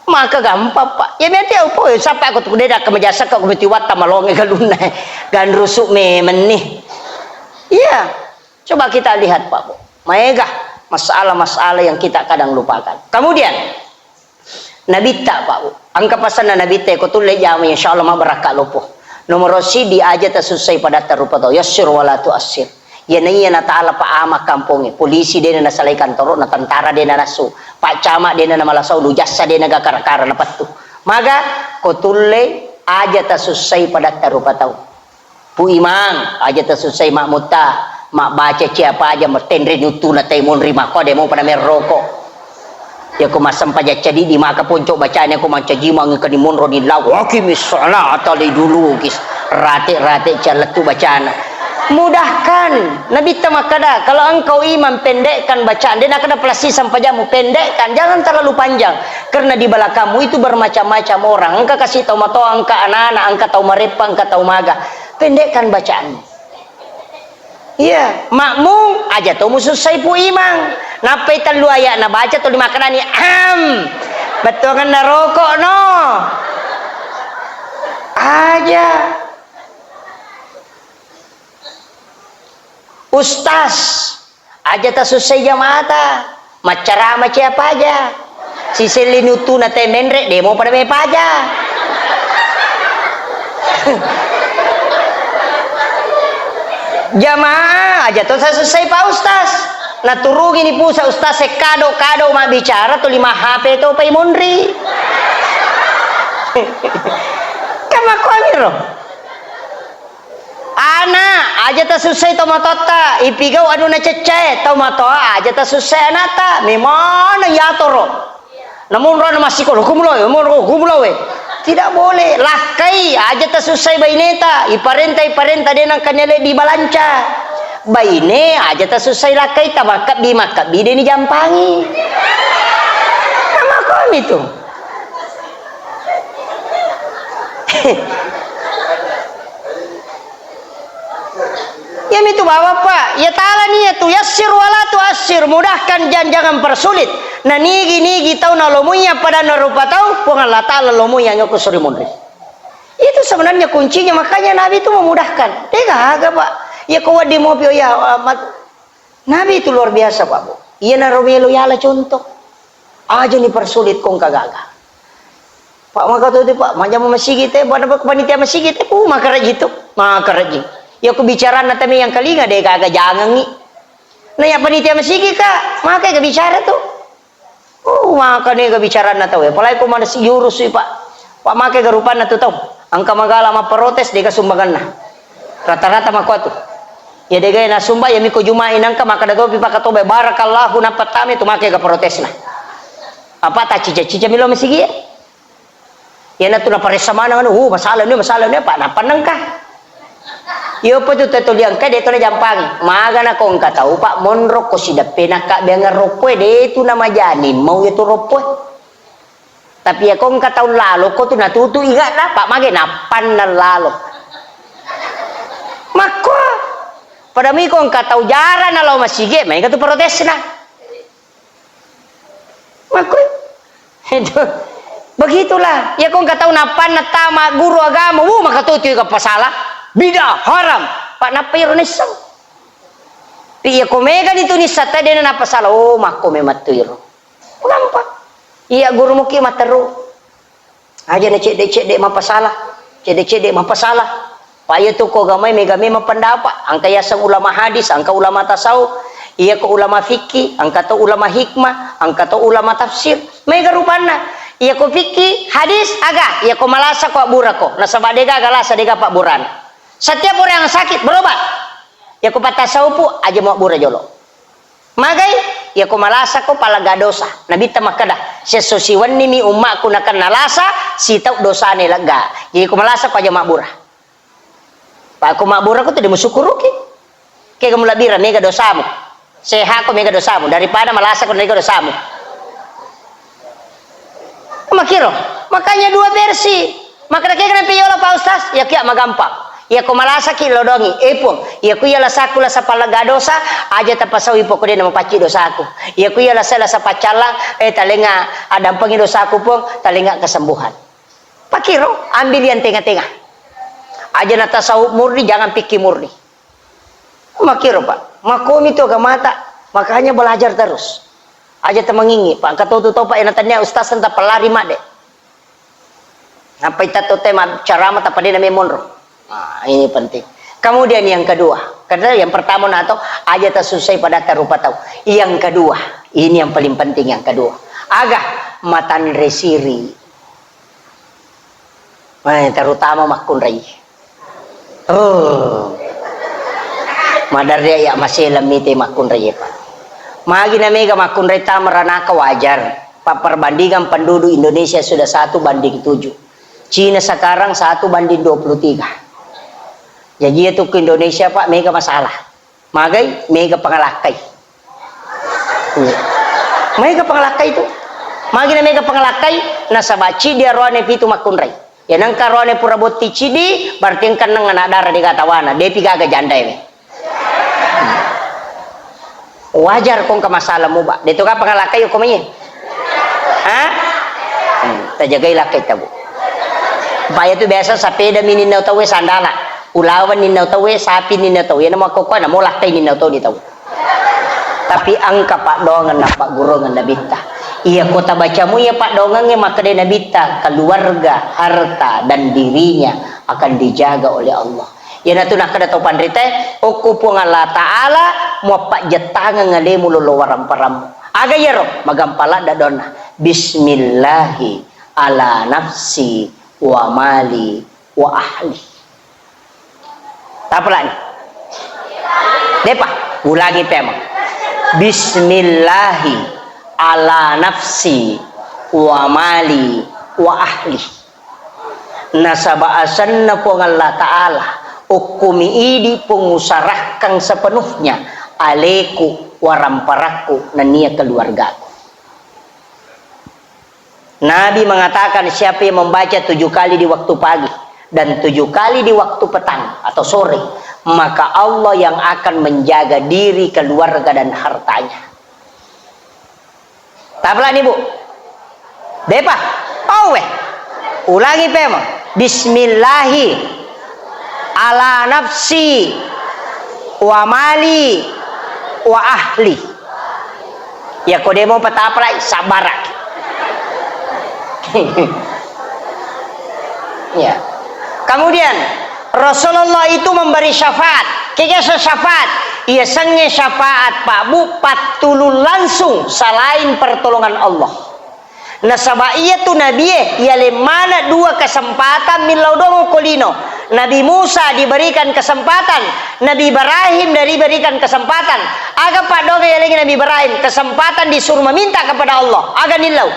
maka gampang Pak. Ya berarti apa ya sampai aku tu dia dak kemejasa kau beti watta malonge galuna gan rusuk menih. Iya. Coba kita lihat Pak Bu. Maegah masalah-masalah yang kita kadang lupakan. Kemudian Nabi tak Pak Bu. Angka pasan na Nabi tak ko tulay jami insyaallah mabarakat lupo. Nomor si di aja tasusay pada tarupa to yassir wala tuassir. Yan iya na taala pa ama kampongi. Polisi dia na salay kantoro na tentara dia na nasu. Pak camat dia na malasaw lujasa dia na gakara-kara na patu. Maga ko tulay aja tasusay pada tarupa to. Pu imang aja tasusay mak muta. Mak baca siapa aja mertendre nutu na taimon rima ko demo pada merokok. Ya ko masam paja cadi di maka poncok bacanya ko manca jimang ke di monro di law wakimis salat ali dulu kis rate-rate caletu bacana mudahkan Nabi tamakada kalau engkau imam pendekkan bacaan dia nak ada pelasi sampai jamu pendekkan jangan terlalu panjang karena di belakangmu itu bermacam-macam orang engkau kasih tahu mato engkau anak-anak engkau tahu merepang engkau tahu maga pendekkan bacaan. Iya, makmum aja tuh musuh saya pu imang. Napai telu ayat na baca tuh dimakan ni betul kan rokok no. Aja. Ustaz aja tak selesai jamaata. Macara macam apa aja. Si selinutu na teh menrek demo pada me aja. Jamaah aja tuh selesai Pak Ustaz. Nah turun ini pusa Ustaz sekado mak bicara tuh 5 HP tuh pai mondri. Kama kami loh. Anak aja tak selesai tau matota ipigau anu na cece tau matoa aja tak selesai anata memang ya toro. Namun ron masih kok humloe. Tidak boleh lakai aja tak selesai baineta iparenta dia nang kanyale di balanca baine aja tak selesai lakai tabakap dia ni jampangi nama kami itu ya itu bapak ya ta'ala nih itu yassir wala tuassir mudahkan jangan persulit nah nigi tahu na lomunya pada narupa tahu pungan la ta'ala lomunya nyoko suri mondri itu sebenarnya kuncinya makanya Nabi itu memudahkan dia agak Pak ya kau di mobil ya Nabi itu luar biasa Pak Bu iya na romelo ya lah contoh aja nih persulit kong kagak Pak maka tuh Pak macam masih kita pada panitia masih kita maka rajin ya aku bicara nanti yang kali nggak deh kagak jangan nih Nah ya panitia masigi kak, makanya bicara tuh. Makanya bicara na tahu ya. Palai ko mana si jurus sih pak. Pak make garupan na tuh tahu. Angka magala ma protes deka sumbangan na. Rata-rata mako tuh. Ya dega na sumba ya miko jumain angka maka dago pipa katobe barakallahu na patame tuh make ga protes na. Apa tak cica-cica milo masigi ya? Ya na tuh na paresa mana masalah ni pak na panangka. Yo po tu tutuliang ka dito na jampangi. Maga na kong katau pak monro ko si dapena ka biang ropoe de itu nama janin mau itu ropoe. Tapi ya kong katau lalo ko tu natutu iga na pak mage napan na lalo. Mako pada mi kong katau jara na lo masige mai katu protes na. Mako itu begitulah. Ya kong katau napan na tama guru agama maka tu ka pasalah. Bidah haram pak napir nisang iya komega itu nisata dia napa salah mako mematir kenapa iya guru muki materu aja na cedek mapa salah cedek mapa salah pak iya tu ko gamai megame pendapat angka yasang ulama hadis angka ulama tasawuf iya ko ulama fikih angka to ulama hikmah angka to ulama tafsir mega rupana iya ko fikih hadis aga iya ko malasa ko burako nasabadega galasa dega pak burana. Setiap orang yang sakit berobat. Ya ko patasaupu aja mau bura jolo. Magai ya ko malasa ko palaga dosa. Nabi tamakada sesosiwan ni mi ummaku nakan nalasa si tau dosane lega. Jadi ko malasa ko aja mau bura. Pak ko mau bura ko tadi musukuruki. Kayak kamu labira mega dosamu. Sehat ko mega dosamu daripada malasa ko mega dosamu. Makiro. Makanya dua versi. Maka kayak kenapa yola Pak Ustaz? Ya kia magampang. Ya ko malasa ki lodongi epong ya ku yala sakula sa palaga dosa aja tapasawi po ko din mapaci dosa aku ya ku yala sa pacala talenga adampangi dosa aku pong talenga kesembuhan pakiro ambil yang tengah-tengah aja na tasawuf murni jangan pikir murni makiro pak makomi to mata makanya belajar terus aja temengingi pak katutu to pak enatanya ustaz enta pelari made apa ita to tema ceramah apa dia namanya monro. Nah, ini penting. Kemudian yang kedua, karena yang pertama nato aja tersusai pada terupa tahu. Yang kedua, ini yang paling penting yang kedua. Agak matan resiri. Terutama makun rai. Madar dia ya masih lemite makun rai pak. Magi na mega makun rai tamarana wajar. Perbandingan penduduk Indonesia sudah 1:7. Cina sekarang 1:23. Jadi itu ke Indonesia pak mega masalah. Magai mega pengalakai. Mega pengalakai itu. Magi mega pengalakai nasabaci dia roane pitu makunrai. Ya nangka roane pura boti cidi berarti kan nang anak darah di katawana. Depi gaga janda ini. Wajar kong ke masalah mu pak. Itu kan pengalakai hukumnya. Hah? Tajagai lakai tabu. Pak itu biasa sepeda mini nau tahu sandala. Ulawan ninau tahu sapi ninau tahu ya nama koko na molah tay ninau tahu tahu tapi angka pak dongan na pak gurongan nabita iya kota bacamu ya pak dongannya maka dia nabita keluarga harta dan dirinya akan dijaga oleh Allah ya natu nak kada topan rite oku pung Allah taala mo pak jetangan ngalemu lolo waram param aga yero magampala dadona bismillahi ala nafsi wa mali wa ahli. Apa lagi? Depa, ulangi tema. Bismillahi ala nafsi wa mali wa ahli. Nasaba asanna pong Allah Ta'ala ukumi idi pengusarahkan sepenuhnya aleku waramparaku nania keluargaku. Nabi mengatakan siapa yang membaca 7 kali di waktu pagi dan 7 kali di waktu petang atau sore, maka Allah yang akan menjaga diri, keluarga dan hartanya. Tabla nih bu, depa, ulangi pema. Bismillahi ala nafsi wa mali wa ahli. Ya kode mau petapla sabarak. Ya. Kemudian Rasulullah itu memberi syafaat. Kaya syafaat ia sange syafaat Pak Bu patulun langsung selain pertolongan Allah. Nasaba iya tu Nabi ia lemana dua kesempatan min laudongo kolino. Nabi Musa diberikan kesempatan, Nabi Ibrahim diberikan kesempatan. Aga Pak Doge yang Nabi Ibrahim kesempatan disuruh meminta kepada Allah. Aga nilau.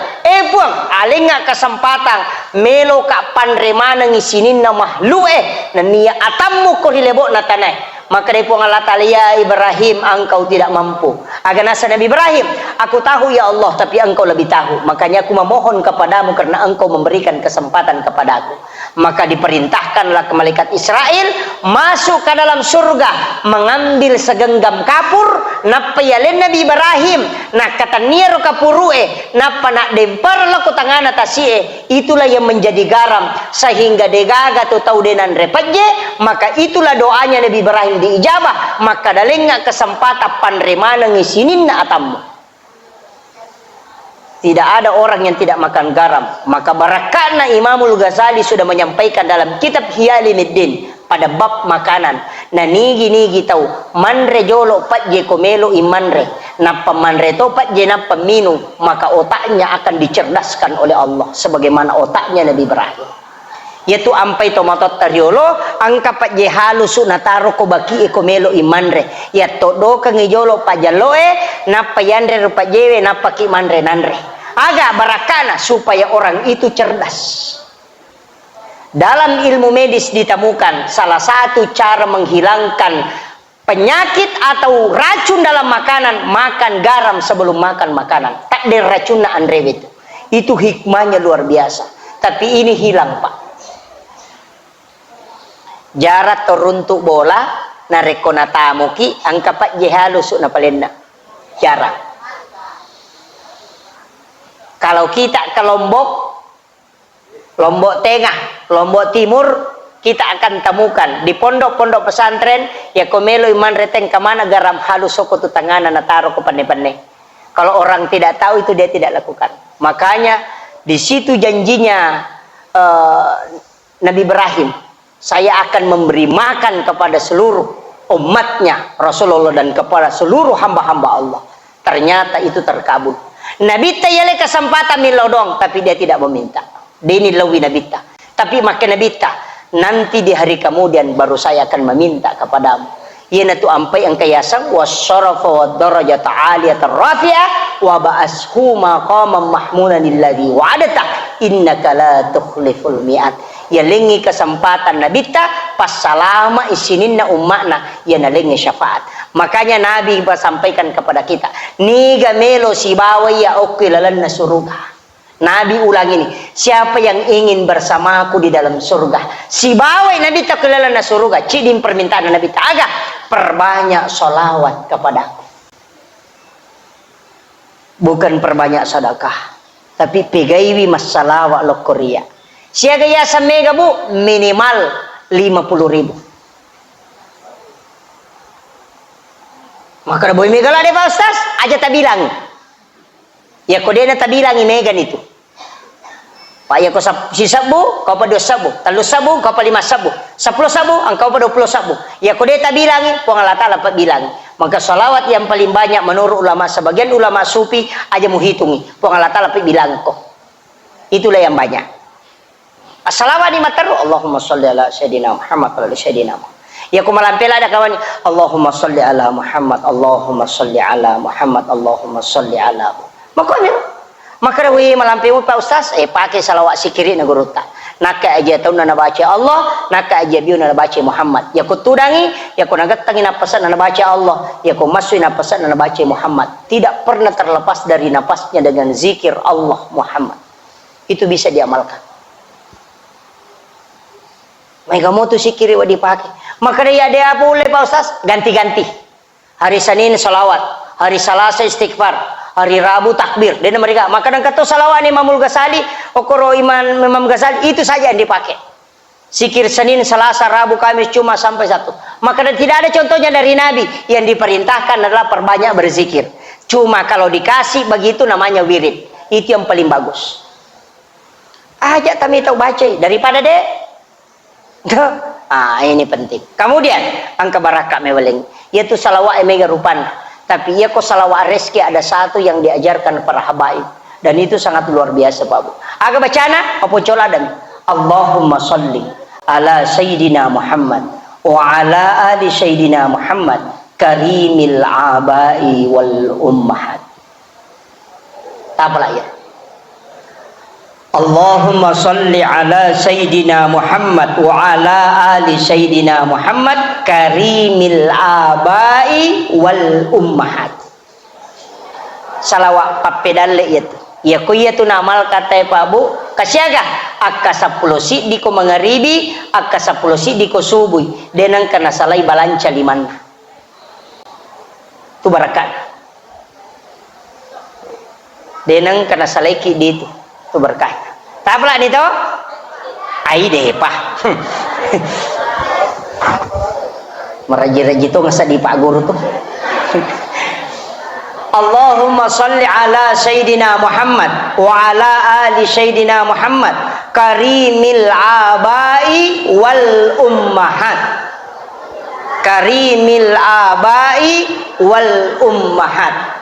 Puang alinga kesempatan melo ka panremana ngisinin na mahlu nania atammu ko hilebok na tanay. Maka dia puang Allah Ta'ala, ya Ibrahim, engkau tidak mampu. Agar nasa Nabi Ibrahim, aku tahu ya Allah, tapi engkau lebih tahu. Makanya aku memohon kepadamu karena engkau memberikan kesempatan kepadaku. Maka diperintahkanlah ke malaikat Israel masuk ke dalam surga, mengambil segenggam kapur, napa yalen Nabi Ibrahim, nak kata niero kapurue, napa nak dempar laku tangan atasie, itulah yang menjadi garam sehingga degaga tu tahu denan repatje. Maka itulah doanya Nabi Ibrahim diijabah, maka dalenga kesempatan panremana ngisinin na atammu. Tidak ada orang yang tidak makan garam. Maka barakana Imamul Ghazali sudah menyampaikan dalam kitab Hiyalimuddin pada bab makanan. Nah nigi tahu manre jolo patje komelo imanre, napa manre to patje napa minu, maka otaknya akan dicerdaskan oleh Allah sebagaimana otaknya Nabi Ibrahim. Yaitu ampai tomatot tariolo angka pat je halus nataro ko baki ekomelo imanre ya todo kangijolo pajaloe napa yandre rupa jewe napa ki manre nanre aga barakana supaya orang itu cerdas. Dalam ilmu medis ditemukan salah satu cara menghilangkan penyakit atau racun dalam makanan, makan garam sebelum makan makanan. Tak ada racun na andrewet. Itu hikmahnya luar biasa. Tapi ini hilang Pak. Jarat toruntuk bola na rekona tamuki angka pat je halus na palenda jarang. Kalau kita ke Lombok Tengah, Lombok Timur, kita akan temukan di pondok-pondok pesantren ya komelo iman reteng kemana garam halus soko tu tangana na taro ke pandai-pandai. Kalau orang tidak tahu itu dia tidak lakukan. Makanya di situ janjinya Nabi Ibrahim, saya akan memberi makan kepada seluruh umatnya Rasulullah dan kepada seluruh hamba-hamba Allah. Ternyata itu terkabul. Nabi tayale kesempatan milodong, tapi dia tidak meminta. Dini lawi Nabi ta. Tapi makin Nabi ta, nanti di hari kemudian baru saya akan meminta kepadamu. Yana tu ampai ang kayasang wasyarafa wa darajata aliyatan rafi'ah wa ba'ashu maqaman mahmudan alladhi wa'adata innaka la tukhliful mi'ad. Ya lengi kesempatan nabita pas salama isinin na umakna ya nalengi syafaat. Makanya Nabi sampaikan kepada kita, niga melo si bawai ya okilalan na surga. Nabi ulang ini, siapa yang ingin bersamaku di dalam surga, si bawai Nabi tak kelala na surga. Cidin permintaan Nabi tak agak perbanyak solawat kepadaku, bukan perbanyak sedekah, tapi pegaiwi masalawat lo Korea. Siaga ya samega bu minimal 50.000. Maka boy mega lah deh Pak Ustaz, aja tak bilang. Ya kau dia tak bilang megan itu. Pak ya kau si sabu, kau pada sabu, talu sabu, kau pada 5 sabu, 10 sabu, engkau pada 20 sabu. Ya kau dia tak bilang, puang Allah Ta'ala pak bilang. Maka salawat yang paling banyak menurut ulama, sebagian ulama sufi aja mau hitungi. Puang Allah Ta'ala pak bilang kok. Itulah yang banyak. As-salawat ni mataru Allahumma sholli ala sayyidina Muhammad wa ala sayyidina Muhammad. Ya ku malampela ada kawan Allahumma sholli ala Muhammad, Allahumma sholli ala Muhammad, Allahumma sholli ala Muhammad. Makanya maka wi malampeu Pak Ustaz pakai salawat sikiri na guruta. Naka aja tahu na baca Allah, naka aja biu na baca Muhammad. Ya ku tudangi, ya ku nagattangi na pesan na baca Allah, ya ku masui na pesan na baca Muhammad. Tidak pernah terlepas dari napasnya dengan zikir Allah Muhammad. Itu bisa diamalkan. Mereka mau tu sikiri wa dipakai. Maka dia ada apa boleh Pak Ustaz? Ganti-ganti. Hari Senin salawat, hari Selasa istighfar, hari Rabu takbir. Dan mereka maka dan kata salawat Imamul Ghazali, okoro Imam Ghazali itu saja yang dipakai. Sikir Senin, Selasa, Rabu, Kamis cuma sampai 1. Maka dan tidak ada contohnya dari Nabi. Yang diperintahkan adalah perbanyak berzikir. Cuma kalau dikasih begitu namanya wirid. Itu yang paling bagus. Ajak kami tahu baca daripada deh. Ini penting. Kemudian angka barakah meweleng Yaitu salawat mega rupan. Tapi ia kok salawat rezeki ada satu yang diajarkan para habaib. Dan itu sangat luar biasa Pak Bu. Aga bacana apa coladan. Allahumma salli ala Sayyidina Muhammad wa ala ali Sayyidina Muhammad karimil abai wal ummahat. Apalah ya? Allahumma salli ala Sayyidina Muhammad wa ala ali Sayyidina Muhammad karimil abai wal ummahat. Salawat papedalle itu. Ya ko iya tu namal kata Pak Bu, kasyaga akka 10 si diko mangaribi, akka 10 si diko subuh. Denang kana salai balanca limanna. Tu barakat. Denang kana salai ki ditu. Tu berkah. Taplah ni to? Ai deh Pak. Meraji-raji tu ngasa di Pak Guru tu. Allahumma salli ala Sayyidina Muhammad wa ala ali Sayyidina Muhammad karimil abai wal ummahat. Karimil abai wal ummahat.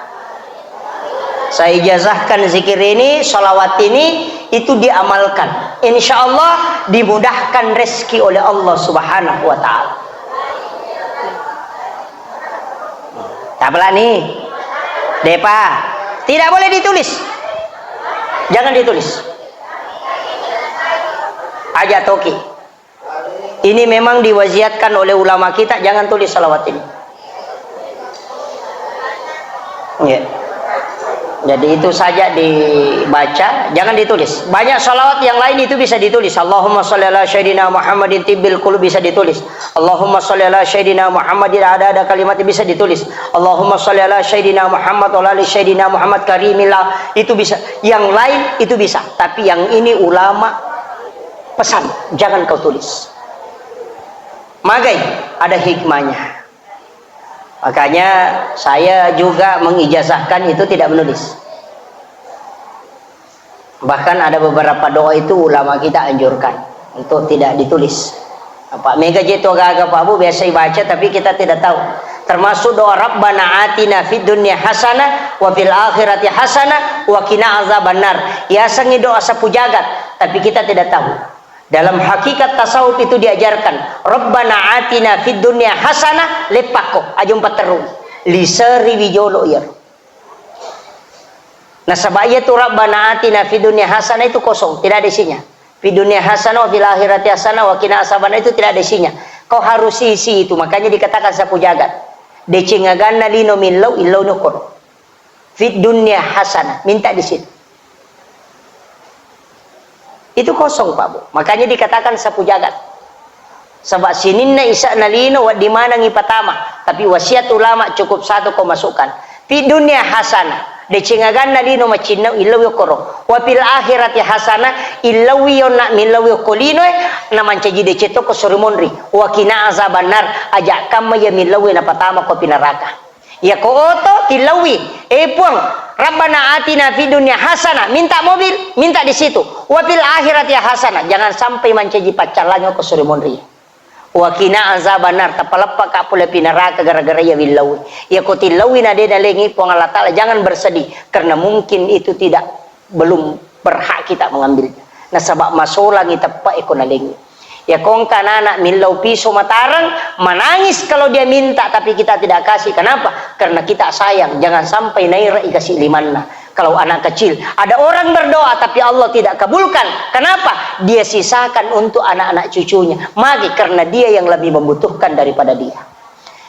Saya ijazahkan zikir ini, salawat ini, itu diamalkan. Insya Allah dimudahkan rezeki oleh Allah Subhanahu wa Ta'ala. Tapalah nih, Depa, tidak boleh ditulis. Jangan ditulis. Aja toki. Ini memang diwasiatkan oleh ulama kita, jangan tulis salawat ini. Ya. Jadi itu saja dibaca, jangan ditulis. Banyak salawat yang lain itu bisa ditulis. Allahumma sholli ala Sayyidina Muhammadin tibbil qulub bisa ditulis. Allahumma sholli ala Sayyidina Muhammadin ada kalimat bisa ditulis. Allahumma sholli ala Sayyidina Muhammad wa ala Sayyidina Muhammad karimillah itu bisa. Yang lain itu bisa. Tapi yang ini ulama pesan, jangan kau tulis. Magai ada hikmahnya. Makanya saya juga mengijazahkan itu tidak menulis. Bahkan ada beberapa doa itu ulama kita anjurkan untuk tidak ditulis. Pak Mega itu agak Pak Bu biasa baca tapi kita tidak tahu. Termasuk doa Rabbana atina fid dunya hasanah wa fil akhirati hasanah wa qina azabannar. Ya sangi doa sapu jagat tapi kita tidak tahu. Dalam hakikat tasawuf itu diajarkan Rabbana atina fid dunya hasanah lepako ajum pateru liseri wijolo ya. Nah sebab itu Rabbana atina fid dunya hasanah itu kosong, tidak ada isinya. Fid dunya hasanah wa fil akhirati hasanah wa qina azabannar itu tidak ada isinya. Kau harus isi itu, makanya dikatakan sapu jagat. Decengaganna lino millau illau nukor. Fid dunya hasanah, minta di situ. Itu kosong Pak Bu. Makanya dikatakan sapu jagat. Sebab sininna isa nalino wa dimana ngipatama. Tapi wasiat ulama cukup satu kau masukkan. Fi dunia hasanah. Decengagan nalino macina ilaw yokoro. Wa fil akhirati hasanah ilaw yona milaw yokolino naman caji deceto ko surimonri. Wa kina azabanar ajak kama ya milaw na patama ko pinaraka. Ya ko oto tilawi puang Rabbana atina fid dunya hasanah, minta mobil, minta di situ. Wa fil akhirati hasanah, jangan sampai mencaji pacalanyo ke surimonri. Wa qina azabannar, tapalapa ka pula pinaraka gara-gara ya billawi. Ya ko tilawi na de lengi puang Allah Taala, jangan bersedih karena mungkin itu tidak belum berhak kita mengambilnya. Nah sabab masulang itapa iko na lengi. Ya kong kanana milau piso matarang menangis kalau dia minta tapi kita tidak kasih. Kenapa? Karena kita sayang. Jangan sampai naira ikasih limanna. Kalau anak kecil ada orang berdoa tapi Allah tidak kabulkan. Kenapa? Dia sisakan untuk anak-anak cucunya. Magi karena dia yang lebih membutuhkan daripada dia.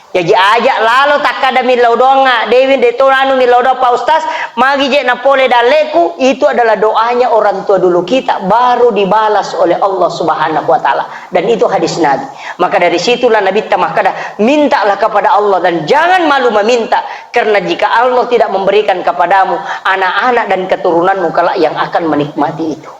Jadi ajak lalu tak ada milau donga Dewi detonanu milau doa Pak Ustaz magi je napole daleku itu adalah doanya orang tua dulu kita baru dibalas oleh Allah Subhanahu wa Ta'ala dan itu hadis Nabi. Maka dari situlah Nabi tamakada mintalah kepada Allah dan jangan malu meminta karena jika Allah tidak memberikan kepadamu anak-anak dan keturunanmu kelak yang akan menikmati itu.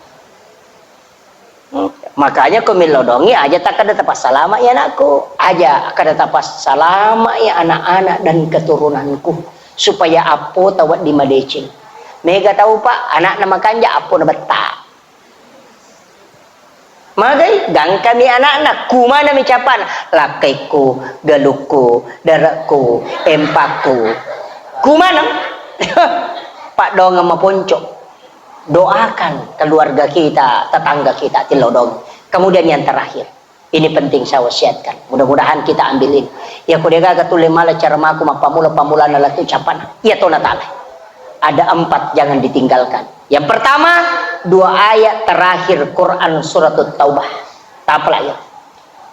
Makanya kumilau dongi aja tak ada tapas salama ya anakku aja kada tapas salama ya anak-anak dan keturunanku supaya apo tawat di madecing mega tahu Pak anak nama kanja apo na beta magai gang kami anak-anak kumana micapan lakaiku, galukku, darakku, empakku. Kumana? Pak dong sama ponco. Doakan keluarga kita, tetangga kita, tilodong. Kemudian yang terakhir, ini penting saya wasiatkan. Mudah-mudahan kita ambilin. Ya kudega katule mala cara maku mapamula nalat ucapan. Ya tona ta'ala. Ada 4 jangan ditinggalkan. Yang pertama, 2 ayat terakhir Quran surat Taubah. Taplah ya.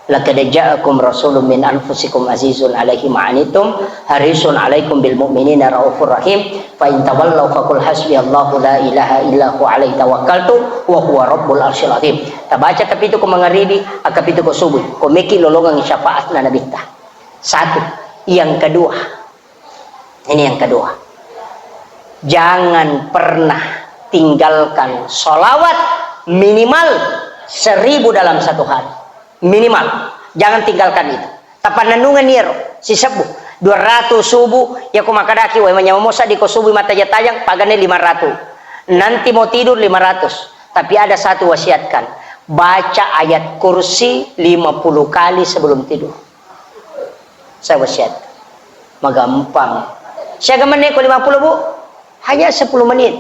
Laqad ja'akum rasulun min anfusikum azizun 'alaihi ma 'anittum harisun 'alaikum bil mu'minina raufur rahim fa in tawallaw faqul hasbiyallahu la ilaha illa huwa 'alaihi tawakkaltu wa huwa rabbul arsyil azim. Tabaca kapitu ko mangaribi akapitu ko subuh ko meki lolongan syafaat na nabita. 1. Yang kedua, ini yang kedua, jangan pernah tinggalkan sholawat minimal 1000 dalam 1 hari. Minimal, jangan tinggalkan itu. Tapan nandungan niro si sebuh 200 subuh ya kumakadaki wa manyamosa di ko subuh mata jatayang pagane 500. Nanti mau tidur 500. Tapi ada satu wasiatkan, baca ayat kursi 50 kali sebelum tidur. Saya wasiatkan. Magampang. Siaga menit ko 50 Bu? Hanya 10 menit.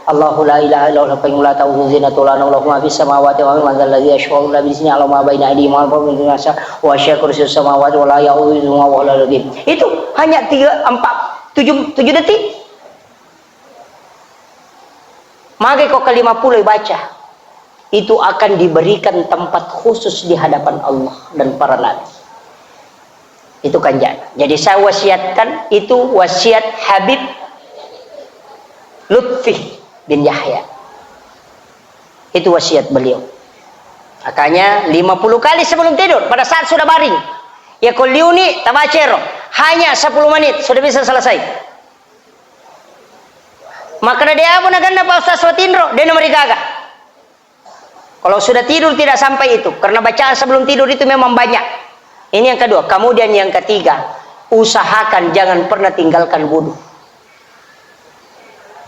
Allahu la ilaha illallah qayyum la ta'khudhuhu sinatun wa la nawm lahu ma fis samawati wa ma fil ardi yashfa'u illa bi idhnihi ya'lamu ma baina aydihim wa ma khalfahum wa wasi'a kursiyyuhu samawati wa la ya'uduhu wa la al-'azim. Itu hanya 7 detik. Maka kok ke 50 baca. Itu akan diberikan tempat khusus di hadapan Allah dan para nabi. Itu kan jangan. Jadi saya wasiatkan, itu wasiat Habib Lutfi bin Yahya. Itu wasiat beliau. Makanya 50 kali sebelum tidur pada saat sudah baring. Ya kuliuni tabacero. Hanya 10 menit sudah bisa selesai. Maka dia pun akan Pak Ustaz Watindro dia nomor gaga. Kalau sudah tidur tidak sampai itu, karena bacaan sebelum tidur itu memang banyak. Ini yang kedua. Kemudian yang ketiga, usahakan jangan pernah tinggalkan wudu.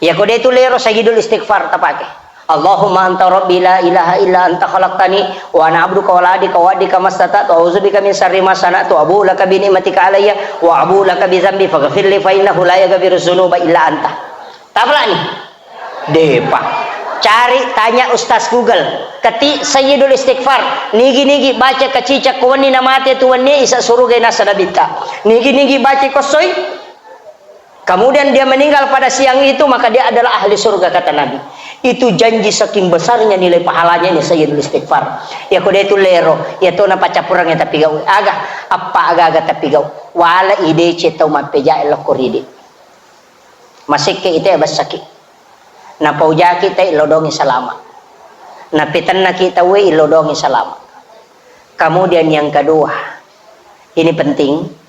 Ya kode itu lero sagidul istighfar tapake. Allahumma anta rabbi la ilaha illa anta khalaqtani wa ana 'abduka wa la adika wa adika mastata'tu wa a'udzubika min syarri ma sana'tu wa abu laka bi ni'matika alayya wa abu laka bi dzambi faghfir li fa innahu la yaghfiru dzunuba illa anta. Taplah nih. Depa. Cari tanya Ustaz Google. Ketik sayyidul istighfar. Nigi baca kecicak kuwani namate tuwanni isa suruga nasadabita. Nigi baca kosoy. Kemudian dia meninggal pada siang itu, maka dia adalah ahli surga kata Nabi. Itu janji saking besarnya nilai pahalanya ini sayyidul istighfar. Ya kode itu lero, ya to na pacapurang ya tapi gaw. Aga tapi gaw. Wala ide cetau mapeja elokoride. Masik ke ite basaki. Na pauja kita ilodongi salama. Na pitanna kita we ilodongi salama. Kemudian yang kedua, ini penting.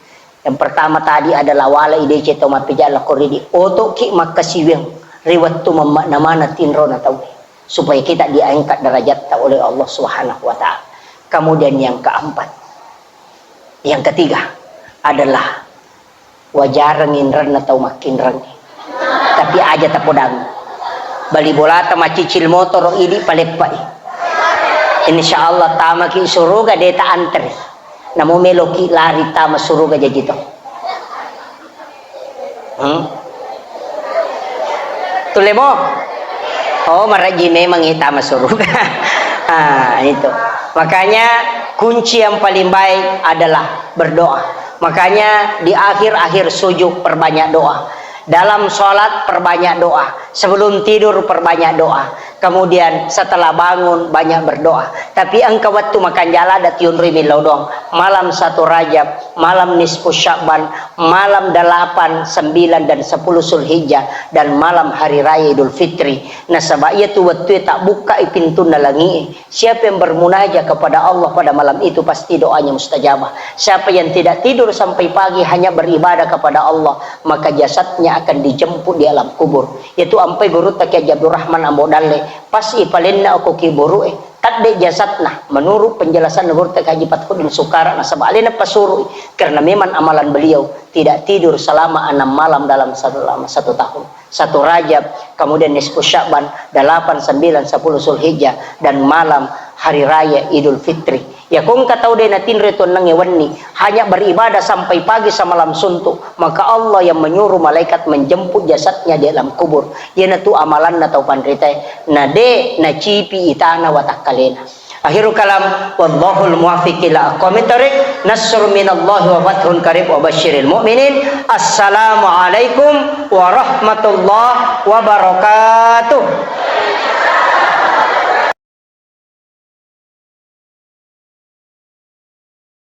Yang pertama tadi adalah wala ide ceto mapijala koridi oto ki makasiweng riwat tu mana tinro na tahu supaya kita diangkat derajat oleh Allah Subhanahu wa taala. Kemudian yang keempat, yang ketiga adalah wajarengin ren atau makin ren. Tapi aja tapodang. Bali bola ta macicil motor ini palekpai. Insyaallah tama ki suruga deta antre. Namo meloki lari tama suruga jadi to. Tulemo. Oh, marajine mangita masuruga. Itu. Makanya kunci yang paling baik adalah berdoa. Makanya di akhir-akhir sujud perbanyak doa. Dalam sholat perbanyak doa. Sebelum tidur perbanyak doa. Kemudian setelah bangun banyak berdoa. Tapi engkau waktu makan jala datiun rimil dong. Malam 1 Rajab, malam nisfu Sya'ban, malam 8, 9 dan 10 Zulhijjah dan malam hari raya Idul Fitri. Nah sebab itu waktu tak buka pintu nalangi. Siapa yang bermunajat kepada Allah pada malam itu pasti doanya mustajabah. Siapa yang tidak tidur sampai pagi hanya beribadah kepada Allah, maka jasadnya akan dijemput di alam kubur. Yaitu ampai guru tak Abdul Rahman Ambodalle pas ipalinna aku kiburu kadde jasadna menurut penjelasan guru tak Haji Fathudin Sukara nasab alina pasuru karena memang amalan beliau tidak tidur selama 6 malam dalam 1 tahun. 1 Rajab, kemudian nisfu Sya'ban, 8, 9, 10 Zulhijjah dan malam hari raya Idul Fitri. Ya kung kataw din natin rito nang iwanni, hanya beribadah sampai pagi sa malam suntuk, maka Allah yang menyuruh malaikat menjemput jasadnya di dalam kubur. Yan na to amalan na tau panritay, na de na cipi itana watak kalena. Akhirul kalam, wallahul muwaffiq ila aqwamit thariq, nasrun minallahi wa fathun qarib wa basyiril mu'minin. Assalamu alaikum warahmatullahi wabarakatuh.